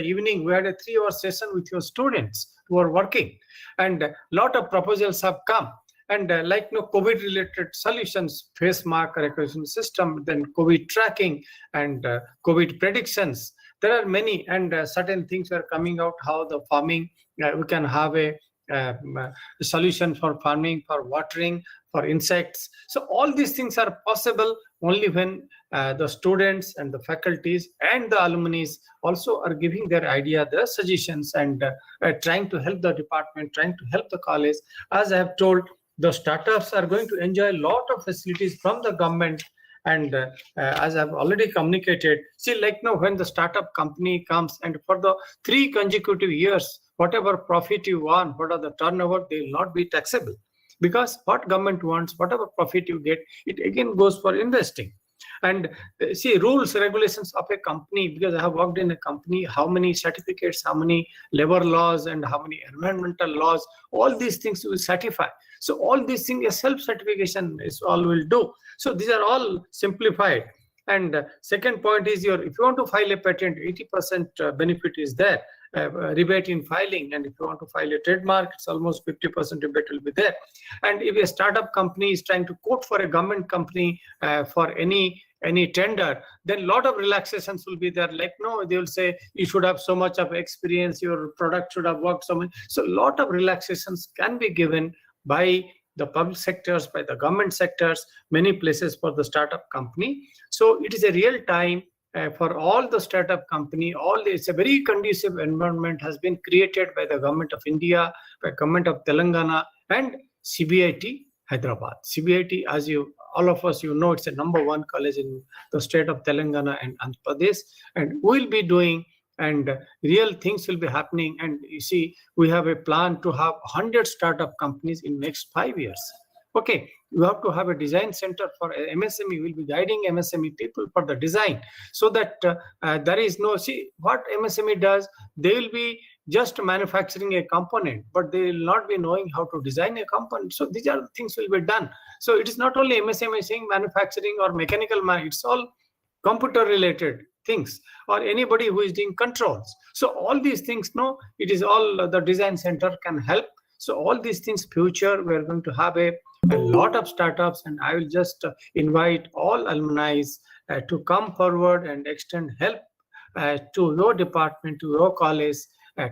evening, we had a 3-hour session with your students who are working, and a lot of proposals have come. And COVID related solutions, face mark recognition system, then COVID tracking, and COVID predictions. There are many, and certain things are coming out, how the farming, we can have a solution for farming, for watering, for insects. So all these things are possible only when the students and the faculties and the alumni also are giving their idea, their suggestions, and trying to help the department, trying to help the college. As I have told, the startups are going to enjoy a lot of facilities from the government. And as I've already communicated, see, now when the startup company comes, and for the 3 consecutive years, whatever profit you want, what are the turnover, they will not be taxable. Because what government wants, whatever profit you get, it again goes for investing. And see, rules, regulations of a company, because I have worked in a company, how many certificates, how many labor laws, and how many environmental laws, all these things will certify. So all these things, a self-certification is all will do. So these are all simplified. And second point is, if you want to file a patent, 80% benefit is there, rebate in filing. And if you want to file a trademark, it's almost 50% rebate will be there. And if a startup company is trying to quote for a government company for any tender, then a lot of relaxations will be there. They will say you should have so much of experience, your product should have worked so much. So a lot of relaxations can be given by the public sectors, by the government sectors, many places for the startup company. So it is a real time for all the startup company. It's a very conducive environment has been created by the government of India, by government of Telangana, and CBIT Hyderabad. CBIT, as all of us, it's a #1 college in the state of Telangana and Andhra Pradesh, and we'll be doing, and real things will be happening. And you see, we have a plan to have 100 startup companies in next 5 years. Okay, you have to have a design center for MSME. We'll be guiding MSME people for the design, so that there is no, see what MSME does, they will be just manufacturing a component, but they will not be knowing how to design a component. So these are the things will be done. So it is not only MSME saying manufacturing or mechanical, it's all computer related things, or anybody who is doing controls. So all these things, it is all the design center can help. So all these things, future, we're going to have a lot of startups, and I will just invite all alumni to come forward and extend help to your department, to your college,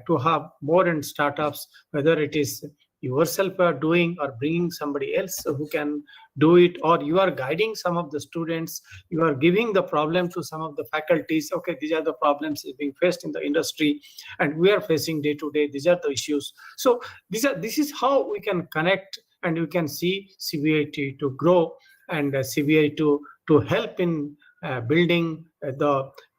to have more and startups, whether it is yourself are doing or bringing somebody else who can do it, or you are guiding some of the students, you are giving the problem to some of the faculties. Okay, these are the problems being faced in the industry, and we are facing day to day. These are the issues. So this is how we can connect, and you can see CBIT to grow, and CBI to help in building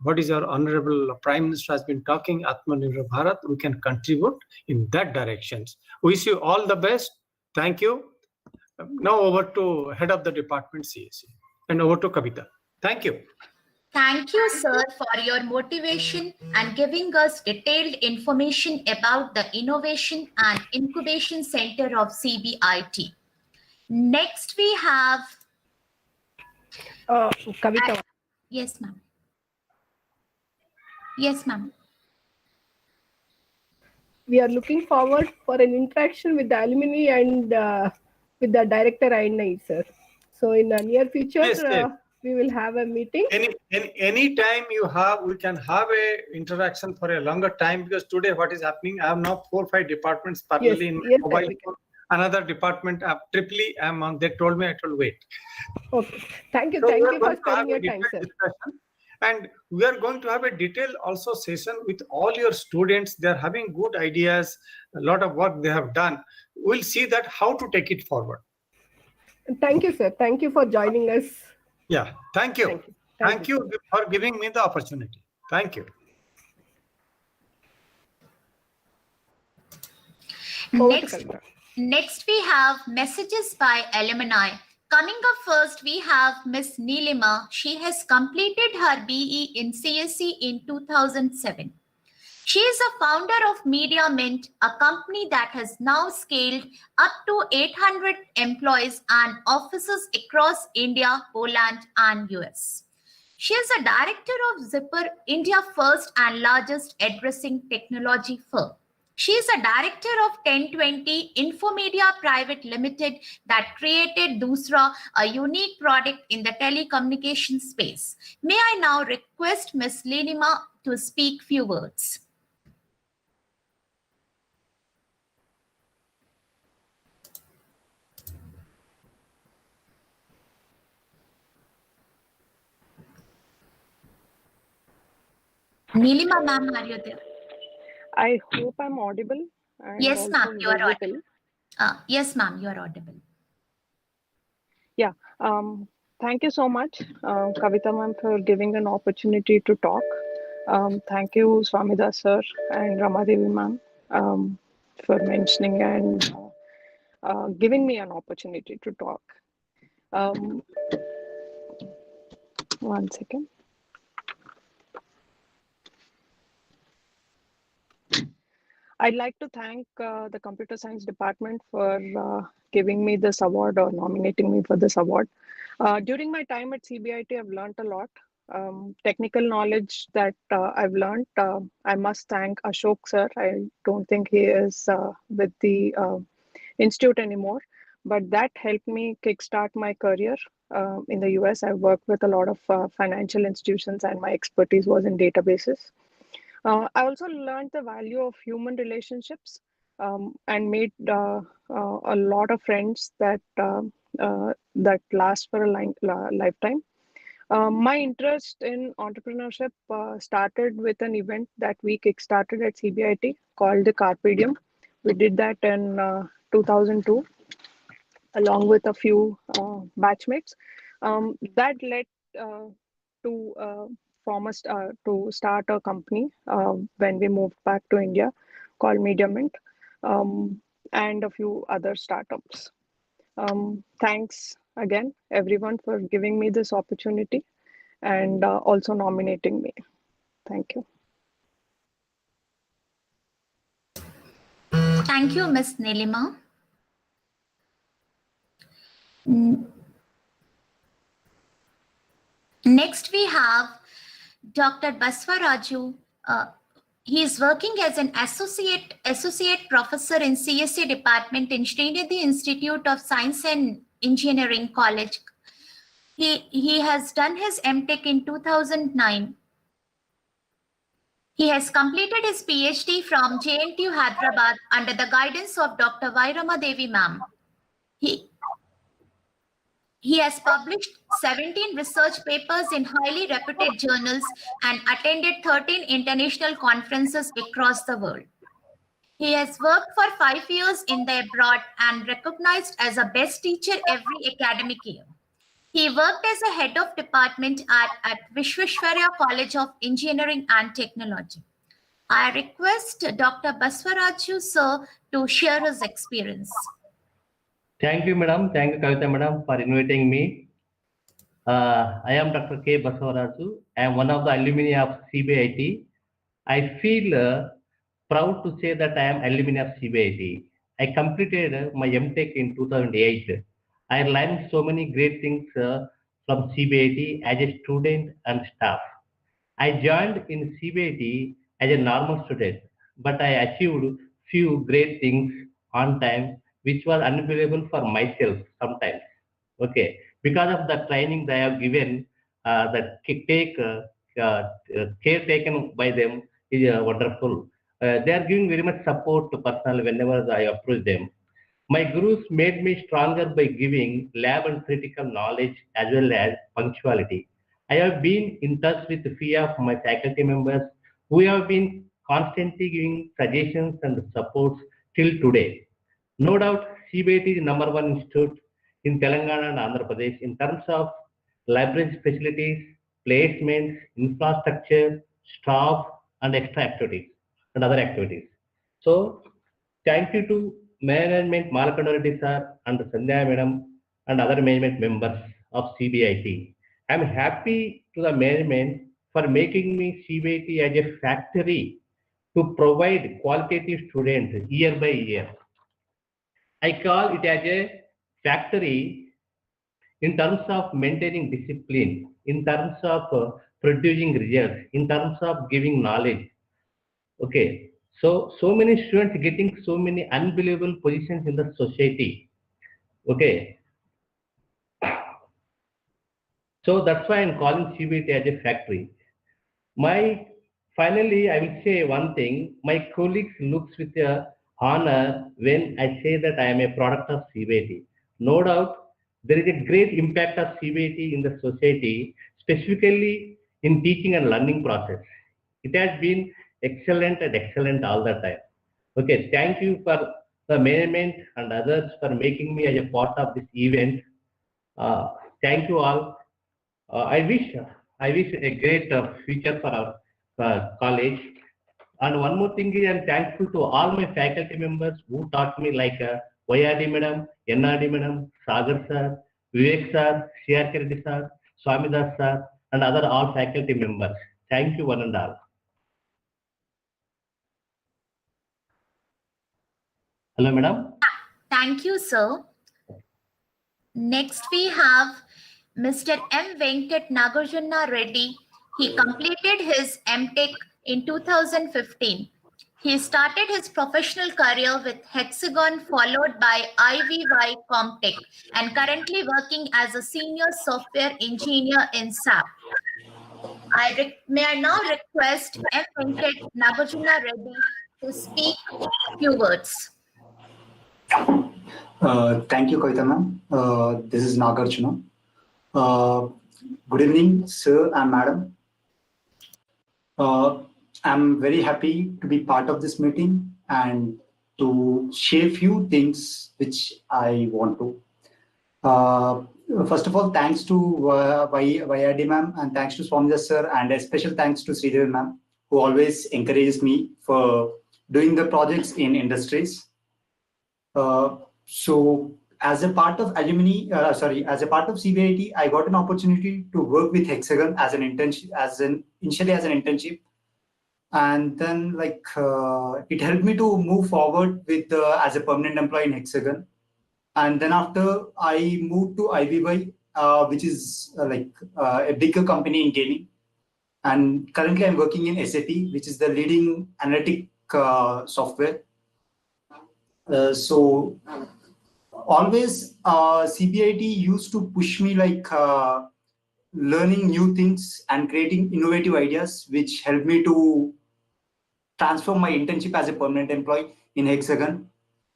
what is our honorable Prime Minister has been talking, Atmanirbhar Bharat. We can contribute in that direction. Wish you all the best. Thank you. Now over to head of the department, CSE, and over to Kavita. Thank you. Thank you, sir, for your motivation and giving us detailed information about the Innovation and Incubation Center of CBIT. Next, we have Kavita. Yes, ma'am. Yes, ma'am. We are looking forward for an interaction with the alumni and with the director alumni, sir. So in the near future, Yes. We will have a meeting. Any time you have, we can have a interaction for a longer time, because today what is happening, I have now 4 or 5 departments parallelly in yes, mobile. Another department, triply, they told me I will wait. Okay. Thank you. So Thank you for spending your time, sir. And we are going to have a detailed also session with all your students. They are having good ideas, a lot of work they have done. We'll see that how to take it forward. Thank you, sir. Thank you for joining us. Yeah, thank you. Thank you for giving me the opportunity. Thank you. Next we have messages by alumni. Coming up first, we have Miss Neelima. She has completed her BE in CSE in 2007. She is a founder of Media Mint, a company that has now scaled up to 800 employees and offices across India, Poland, and US. She is a director of Zipper, India's first and largest addressing technology firm. She is a director of 1020 Infomedia Private Limited that created Dusra, a unique product in the telecommunication space. May I now request Ms. Neelima to speak few words. Neelima ma'am, are you there? I hope I'm audible. Yes, ma'am, you are audible. Yes, ma'am, you are audible. Yeah. Thank you so much, Kavita ma'am, for giving an opportunity to talk. Thank you, Swamida sir and Ramadevi ma'am, for mentioning and giving me an opportunity to talk. One second. I'd like to thank the computer science department for giving me this award or nominating me for this award. During my time at CBIT, I've learned a lot. Technical knowledge that I've learned, I must thank Ashok sir. I don't think he is with the institute anymore, but that helped me kickstart my career in the US. I worked with a lot of financial institutions, and my expertise was in databases. I also learned the value of human relationships. and made a lot of friends that that last for a lifetime. My interest in entrepreneurship started with an event that we kickstarted at CBIT called the Carpedium. We did that in 2002 along with a few batchmates. That led to to start a company when we moved back to India called Media Mint, and a few other startups. Thanks again, everyone, for giving me this opportunity and also nominating me. Thank you. Thank you, Ms. Nilima. Next, we have Dr. Baswaraju. He is working as an associate professor in CSE department in Srinidhi Institute of Science and Engineering College. He has done his MTech in 2009. He has completed his PhD from JNTU Hyderabad under the guidance of Dr. Vairama Devi ma'am. He has published 17 research papers in highly reputed journals and attended 13 international conferences across the world. He has worked for 5 years in the abroad and recognized as a best teacher every academic year. He worked as a head of department at Vishweshwarya College of Engineering and Technology. I request Dr. Baswaraju sir to share his experience. Thank you, madam. Thank you, Kavita madam, for inviting me. I am Dr. K. Baswaraju. I am one of the alumni of CBIT. I feel proud to say that I am alumni of CBIT. I completed my MTech in 2008. I learned so many great things from CBIT as a student and staff. I joined in CBIT as a normal student, but I achieved few great things on time, which was unbelievable for myself sometimes. Okay, because of the training they have given, care taken by them is wonderful. They are giving very much support to personal whenever I approach them. My gurus made me stronger by giving lab and critical knowledge as well as punctuality. I have been in touch with a few of my faculty members who have been constantly giving suggestions and supports till today. No doubt, CBIT is number one institute in Telangana and Andhra Pradesh in terms of library facilities, placements, infrastructure, staff, and extra activities and other activities. So, thank you to management Malakanda Reddy sir and Sandhya madam and other management members of CBIT. I am happy to the management for making me CBIT as a factory to provide qualitative students year by year. I call it as a factory in terms of maintaining discipline, in terms of producing results, in terms of giving knowledge. Okay, so many students getting so many unbelievable positions in the society. Okay, so that's why I'm calling CBT as a factory. Finally, I will say one thing. My colleagues looks with a honor when I say that I am a product of CBT. No doubt, there is a great impact of CBT in the society, specifically in teaching and learning process. It has been excellent and excellent all the time. Okay, thank you for the management and others for making me as a part of this event. Thank you all. I wish a great future for our college. And one more thing is I'm thankful to all my faculty members who taught me like YRD madam, NRD madam, Sagar sir, Vivek sir, CRK Reddy sir, Swamidas sir, and other all faculty members. Thank you one and all. Hello madam. Thank you, sir. Next, we have Mr. M. Venkat Nagarjuna Reddy. He completed his MTech in 2015. He started his professional career with Hexagon, followed by IVY Comtech, and currently working as a senior software engineer in SAP. May I now request M. Venkat Nagarjuna Reddy to speak a few words. Thank you, Kavita ma'am. This is Nagarjuna. Good evening, sir and madam. I'm very happy to be part of this meeting and to share few things which I want to. First of all, thanks to Vayadi ma'am and thanks to Swamida sir and a special thanks to Sridhar ma'am who always encourages me for doing the projects in industries. So as a part of as a part of CBIT, I got an opportunity to work with Hexagon as an internship, initially as an internship, and then it helped me to move forward with as a permanent employee in Hexagon. And then after I moved to IBY, which is a bigger company in gaming, and currently I'm working in SAP, which is the leading analytic software. So always CBIT used to push me learning new things and creating innovative ideas, which helped me to transform my internship as a permanent employee in Hexagon.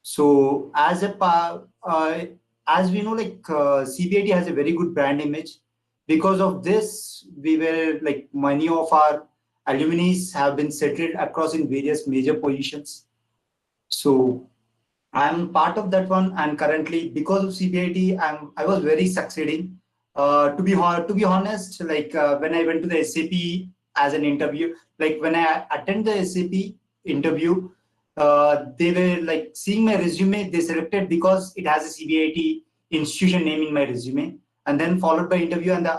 So as as we know, CBIT has a very good brand image. Because of this, we were many of our alumni have been settled across in various major positions. So I'm part of that one, and currently because of CBIT, I was very succeeding. To be honest, when I went to the SAP as an interview, when I attend the SAP interview, they were seeing my resume. They selected because it has a CBIT institution name in my resume, and then followed by interview and the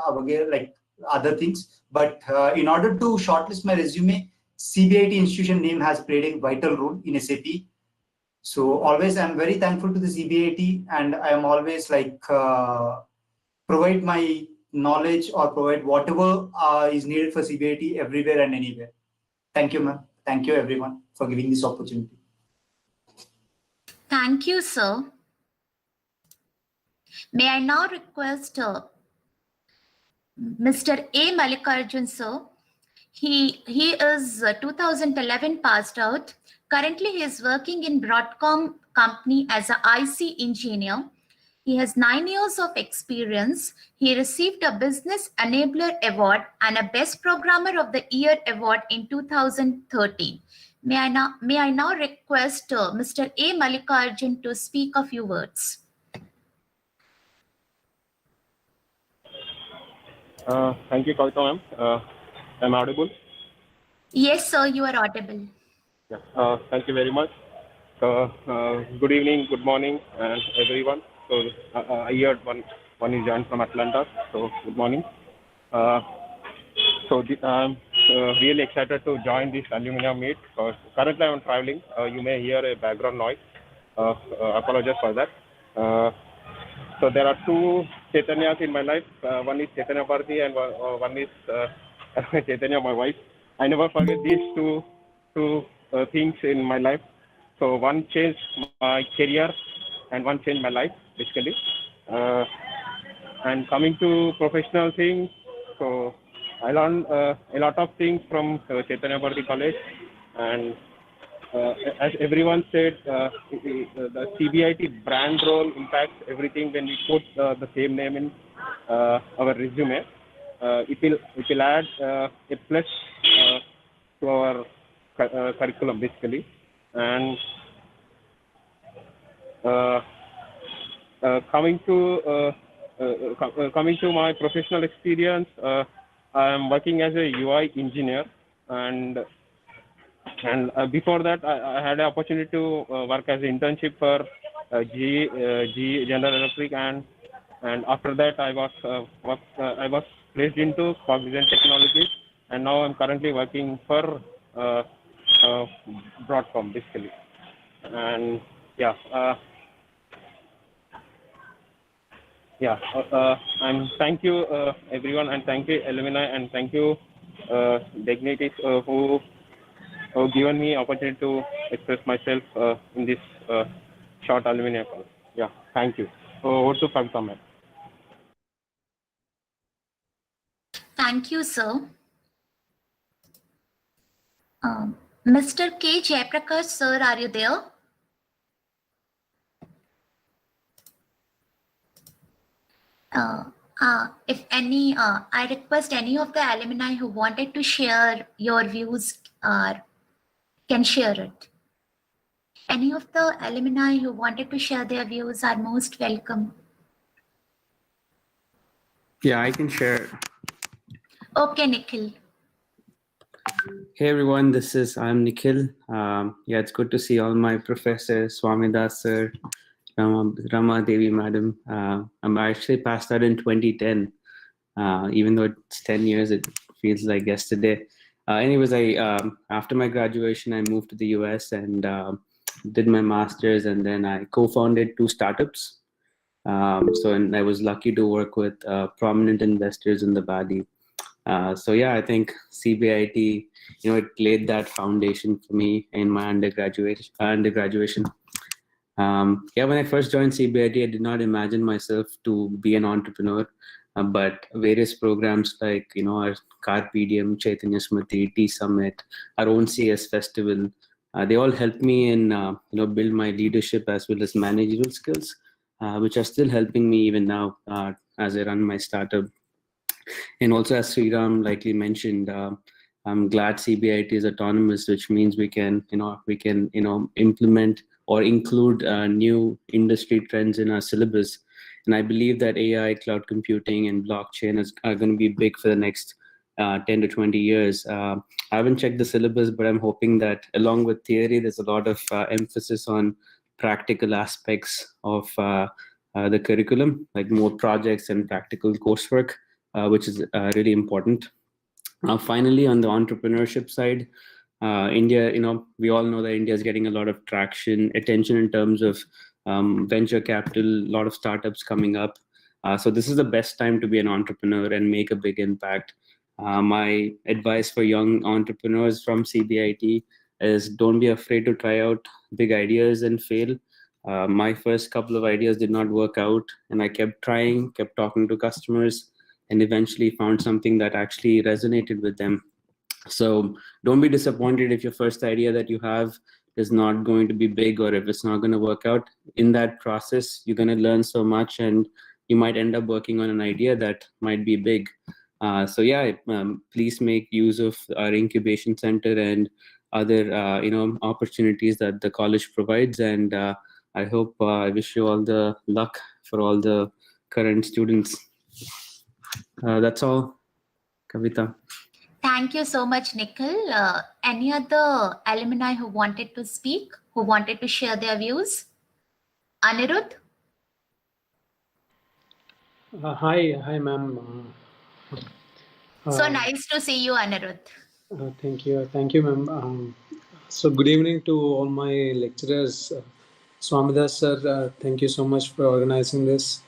other things. But in order to shortlist my resume, CBIT institution name has played a vital role in SAP. So always I'm very thankful to the CBIT, and I am always provide my knowledge or provide whatever is needed for CBIT everywhere and anywhere. Thank you, ma'am. Thank you, everyone, for giving this opportunity. Thank you, sir. May I now request Mr. A. Malikarjun, sir. He is 2011 passed out. Currently, he is working in Broadcom company as an IC engineer. He has 9 years of experience. He received a Business Enabler Award and a Best Programmer of the Year Award in 2013. May I now request Mr. A. Malikarjun to speak a few words. Thank you, Kavita ma'am. I'm audible? Yes, sir, you are audible. Yeah. Thank you very much. So, good evening, good morning, everyone. So, I heard one is joined from Atlanta. So, good morning. I'm really excited to join this alumni meet. Currently, I'm traveling. You may hear a background noise. Apologize for that. So there are two Chaitanyas in my life. One is Chaitanya Bharati and one is Chaitanya, my wife. I never forget these two things in my life. So one changed my career and one changed my life, basically. And coming to professional things, so I learned a lot of things from Chaitanya Bharati College. And as everyone said, the CBIT brand role impacts everything when we put the same name in our resume. It will add a plus to our curriculum, basically. And coming to my professional experience, I am working as a UI engineer, and before that, I had an opportunity to work as an internship for GE General Electric, and after that, I was placed into Cognizant Technologies, and now I'm currently working for Broadcom, basically. And and thank you everyone, and thank you alumni, and thank you dignitaries who given me opportunity to express myself in this short alumni call. Yeah, thank you. Over to Kavita ma'am. Thank you, sir. Mr. K. Jayaprakash, sir, are you there? If any, I request any of the alumni who wanted to share your views can share it. Any of the alumni who wanted to share their views are most welcome. Yeah, I can share. Okay, Nikhil. Hey everyone, I'm Nikhil. Yeah, it's good to see all my professors, Swamidas sir, Rama Devi madam. I actually passed out in 2010. Even though it's 10 years, it feels like yesterday. Anyways, after my graduation, I moved to the US and did my master's, and then I co-founded 2 startups. And I was lucky to work with prominent investors in the Valley. So yeah, I think CBIT, it laid that foundation for me in my undergraduation. Yeah, when I first joined CBIT, I did not imagine myself to be an entrepreneur, but various programs like, our Carpe Diem, Chaitanya Smriti, Tea Summit, our own CS Festival, they all helped me in, build my leadership as well as managerial skills, which are still helping me even now as I run my startup. And also, as Sriram likely mentioned, I'm glad CBIT is autonomous, which means we can implement or include new industry trends in our syllabus. And I believe that AI, cloud computing, and blockchain are going to be big for the next 10 to 20 years. I haven't checked the syllabus, but I'm hoping that along with theory, there's a lot of emphasis on practical aspects of the curriculum, like more projects and practical coursework, which is really important. Finally, on the entrepreneurship side, India, we all know that India is getting a lot of attention in terms of venture capital, a lot of startups coming up. So this is the best time to be an entrepreneur and make a big impact. My advice for young entrepreneurs from CBIT is don't be afraid to try out big ideas and fail. My first couple of ideas did not work out, and I kept trying, kept talking to customers, and eventually found something that actually resonated with them. So don't be disappointed if your first idea that you have is not going to be big, or if it's not going to work out. In that process, you're going to learn so much, and you might end up working on an idea that might be big. So yeah, please make use of our incubation center and other opportunities that the college provides. And I hope I wish you all the luck for all the current students. That's all, Kavita. Thank you so much, Nikhil. Any other alumni who wanted to speak, who wanted to share their views? Anirudh? Hi, ma'am. So nice to see you, Anirudh. Thank you, ma'am. So good evening to all my lecturers. Swamidas sir, thank you so much for organizing this.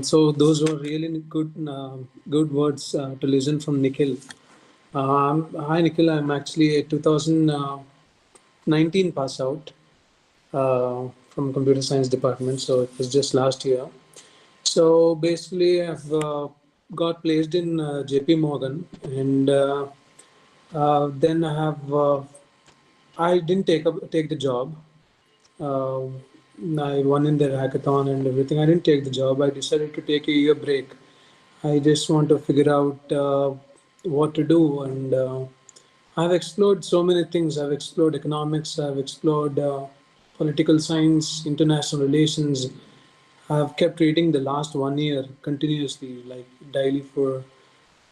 So those were really good words to listen from Nikhil. Hi, Nikhil. I'm actually a 2019 pass out from computer science department. So it was just last year. So basically, I've got placed in JP Morgan, and then I didn't take the job. I won in the hackathon and everything. I didn't take the job. I decided to take a year break. I just want to figure out what to do, and I've explored so many things. I've explored economics. I've explored political science, international relations. I've kept reading the last 1 year continuously, like daily for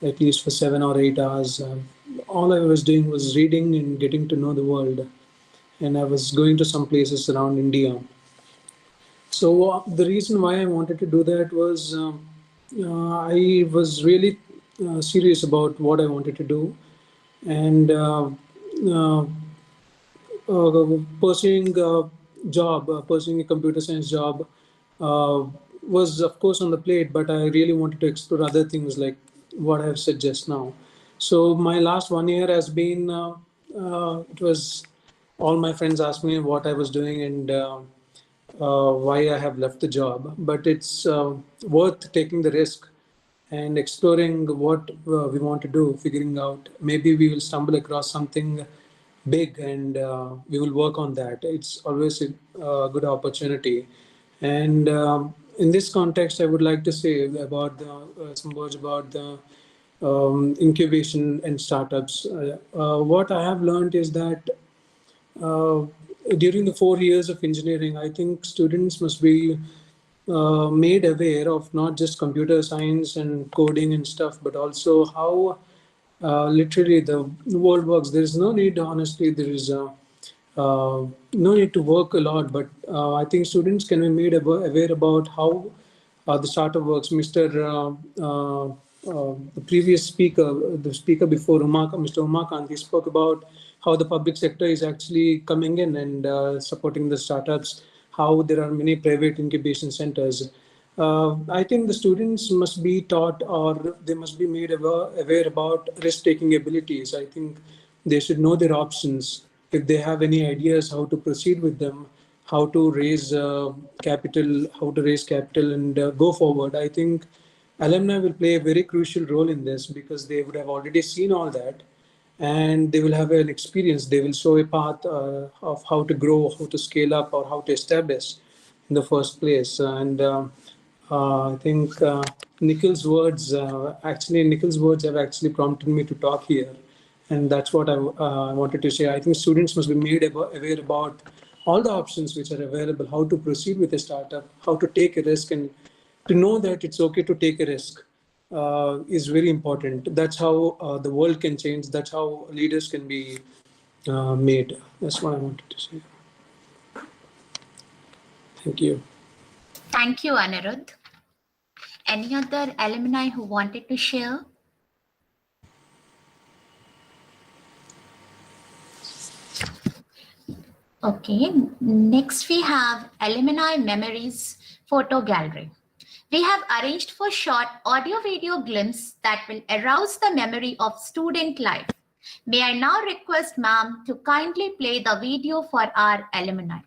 at least for 7 or 8 hours. All I was doing was reading and getting to know the world. And I was going to some places around India. So the reason why I wanted to do that was I was really serious about what I wanted to do. And pursuing a job, pursuing a computer science job was of course on the plate, but I really wanted to explore other things like what I've said just now. So my last 1 year has been, it was all my friends asked me what I was doing and why I have left the job, but it's worth taking the risk and exploring what we want to do, figuring out maybe we will stumble across something big and we will work on that. It's always a good opportunity. And in this context, I would like to say about some words about the incubation and startups. What I have learned is that during the 4 years of engineering, I think students must be made aware of not just computer science and coding and stuff, but also how literally the world works. There is no need, honestly, there is no need to work a lot, but I think students can be made aware about how the startup works. The previous speaker, the speaker before Mr. Umakant, he spoke about how the public sector is actually coming in and supporting the startups, how there are many private incubation centers. I think the students must be taught or they must be made aware about risk-taking abilities. I think they should know their options. If they have any ideas how to proceed with them, how to raise capital and go forward. I think alumni will play a very crucial role in this because they would have already seen all that and they will have an experience. They will show a path of how to grow, how to scale up, or how to establish in the first place. And I think Nikhil's words have actually prompted me to talk here. And that's what I wanted to say. I think students must be made aware about all the options which are available, how to proceed with a startup, how to take a risk, and to know that it's okay to take a risk is very important. That's how the world can change. That's how leaders can be made. That's what I wanted to say. Thank you. Thank you, Anirudh. Any other alumni who wanted to share? Okay, next we have Alumni Memories Photo Gallery. We have arranged for short audio-video glimpse that will arouse the memory of student life. May I now request ma'am to kindly play the video for our alumni.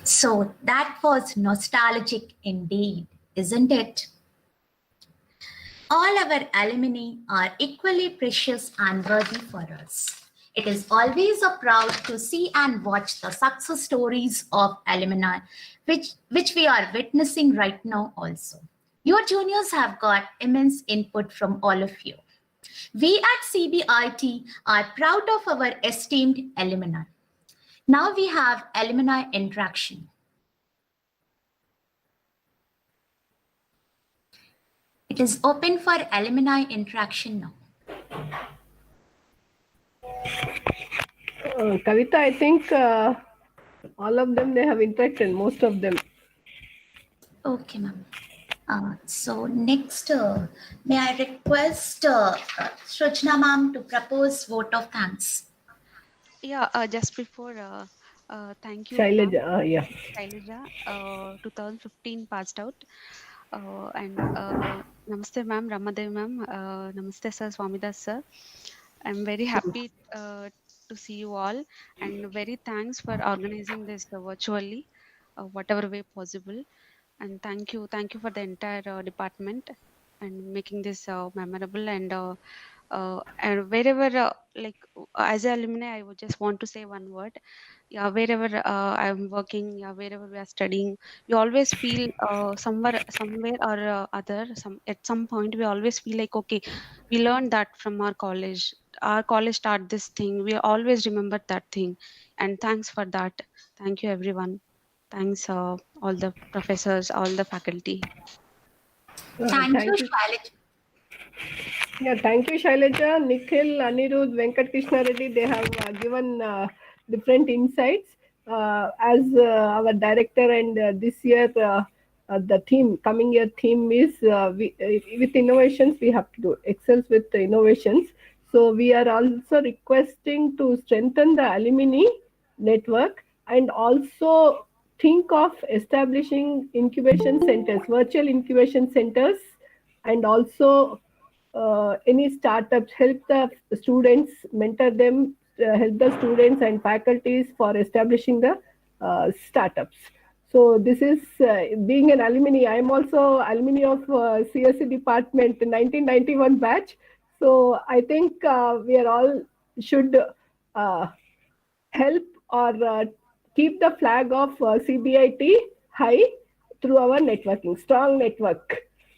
So that was nostalgic indeed, isn't it? All our alumni are equally precious and worthy for us. It is always a proud to see and watch the success stories of alumni, which we are witnessing right now also. Your juniors have got immense input from all of you. We at CBIT are proud of our esteemed alumni. Now we have alumni interaction. It is open for alumni interaction now. Kavita, I think all of them, they have interacted, most of them. Okay, ma'am. So next, may I request Shrujna ma'am to propose vote of thanks. Yeah, just before, thank you, Shailaja, ma'am. yeah. Shailaja, 2015 passed out. And Namaste, ma'am, Ramadev, ma'am, Namaste, sir, Swamidas, sir. I'm very happy to see you all, and very thanks for organizing this virtually, whatever way possible. And thank you for the entire department and making this memorable. And wherever as an alumni, I would just want to say one word. Yeah, wherever I'm working, yeah, wherever we are studying, we always feel somewhere or other, at some point we always feel like, okay, we learned that from our college start this thing, we always remember that thing. And thanks for that. Thank you, everyone. Thanks, all the professors, all the faculty. Thank you, Shailaja. Yeah, thank you, Shailaja, Nikhil, Anirudh, Venkat Krishna Reddy. They have given different insights. As our director, and this year, the theme, coming year theme is with innovations, we have to do excels with innovations. So we are also requesting to strengthen the alumni network, and also think of establishing incubation centers, virtual incubation centers, and also any startups, help the students, mentor them, help the students and faculties for establishing the startups. So this is being an alumni. I am also alumni of CSE department, 1991 batch. So I think we are all should help or keep the flag of CBIT high through our networking, strong network.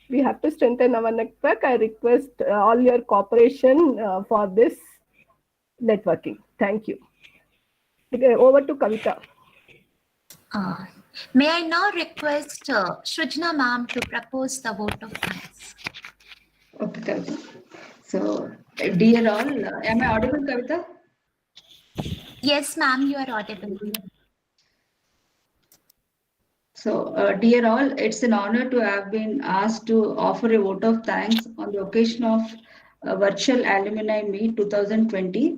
We have to strengthen our network. I request all your cooperation for this networking. Thank you. Okay, over to Kavita. May I now request Shrujna ma'am to propose the vote of thanks. Okay, Kavita. So, dear all, am I audible, Kavita? Yes, ma'am, you are audible. So, dear all, it's an honor to have been asked to offer a vote of thanks on the occasion of Virtual Alumni Meet 2020.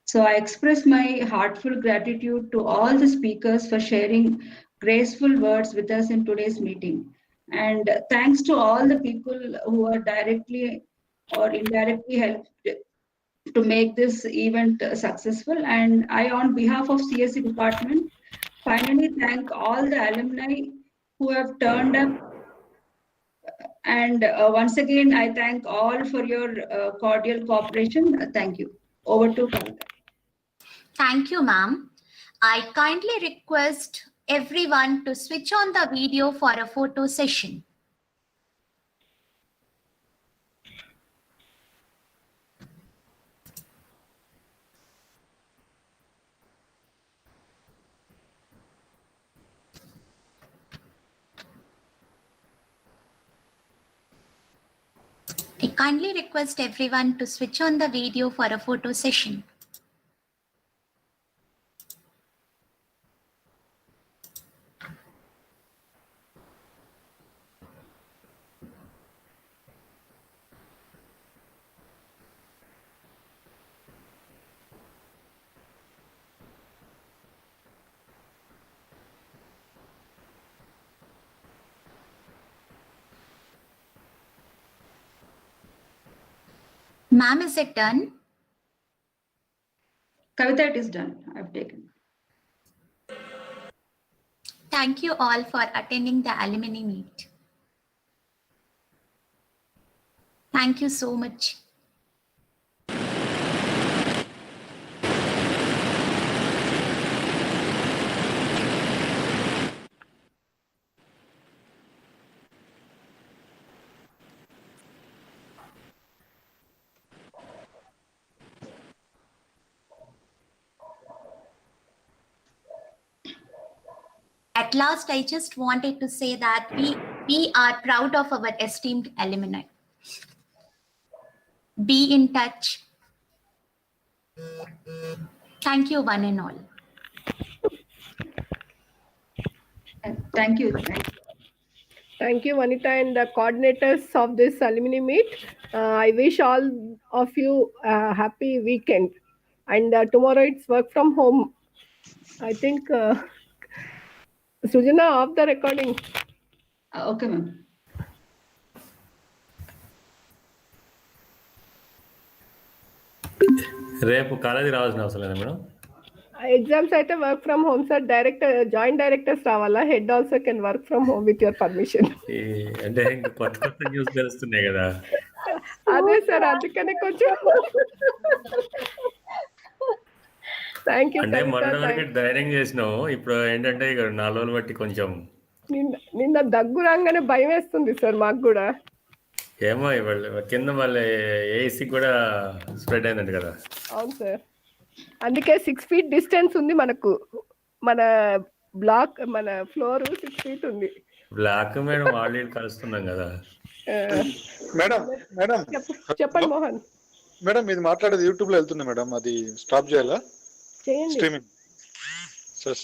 So, I express my heartfelt gratitude to all the speakers for sharing graceful words with us in today's meeting. And thanks to all the people who are directly or indirectly helped to make this event successful. And I, on behalf of CSE department, finally thank all the alumni who have turned up. And once again, I thank all for your cordial cooperation. Thank you. Over to Kavita. Thank you, ma'am. I kindly request everyone to switch on the video for a photo session. I kindly request everyone to switch on the video for a photo session. Ma'am, is it done? Kavita, it is done. I've taken. Thank you all for attending the alumni meet. Thank you so much. At last, I just wanted to say that we are proud of our esteemed alumni. Be in touch. Thank you, one and all. Thank you. Thank you, Vanita, and the coordinators of this alumni meet. I wish all of you a happy weekend. And tomorrow it's work from home. I think Sujana, off the recording. Okay, ma'am. రేపు college రావాల్సిన అవసరం లేదా madam? Exams అయితే work from home sir. Director joint directors రావాలా? Head also can work from home with your permission. అంటే ఇంకా కొత్త news తెలుస్తున్నాయి కదా. అదే సార్, అందుకనే కొంచెం థ్యాంక్ యూ. అంటే మొన్న వరకు ధైర్యం చేసినావు, ఇప్పుడు ఏంటంటే ఇక 4 రోజులు బట్టి కొంచెం నిన్న దగ్గు రాగానే భయం వేస్తుంది సార్ మాకు కూడా. ఏమో ఇవాళ కింద మళ్ళీ ఏసీ కూడా స్ప్రెడ్ అయిందంట కదా. అవును సార్, అందుకే 6 feet డిస్టెన్స్ ఉంది మనకు. మన బ్లాక్, మన ఫ్లోర్ 6 feet ఉంది. బ్లాక్ మేడం ఆల్రెడీ కలుస్తున్నాం కదా. మేడం మేడం చెప్పండి మోహన్. మేడం ఇది మాట్లాడేది యూట్యూబ్ లో వెళ్తుంది మేడం, అది స్టాప్ చేయాలా? చేయండి. Streaming stop.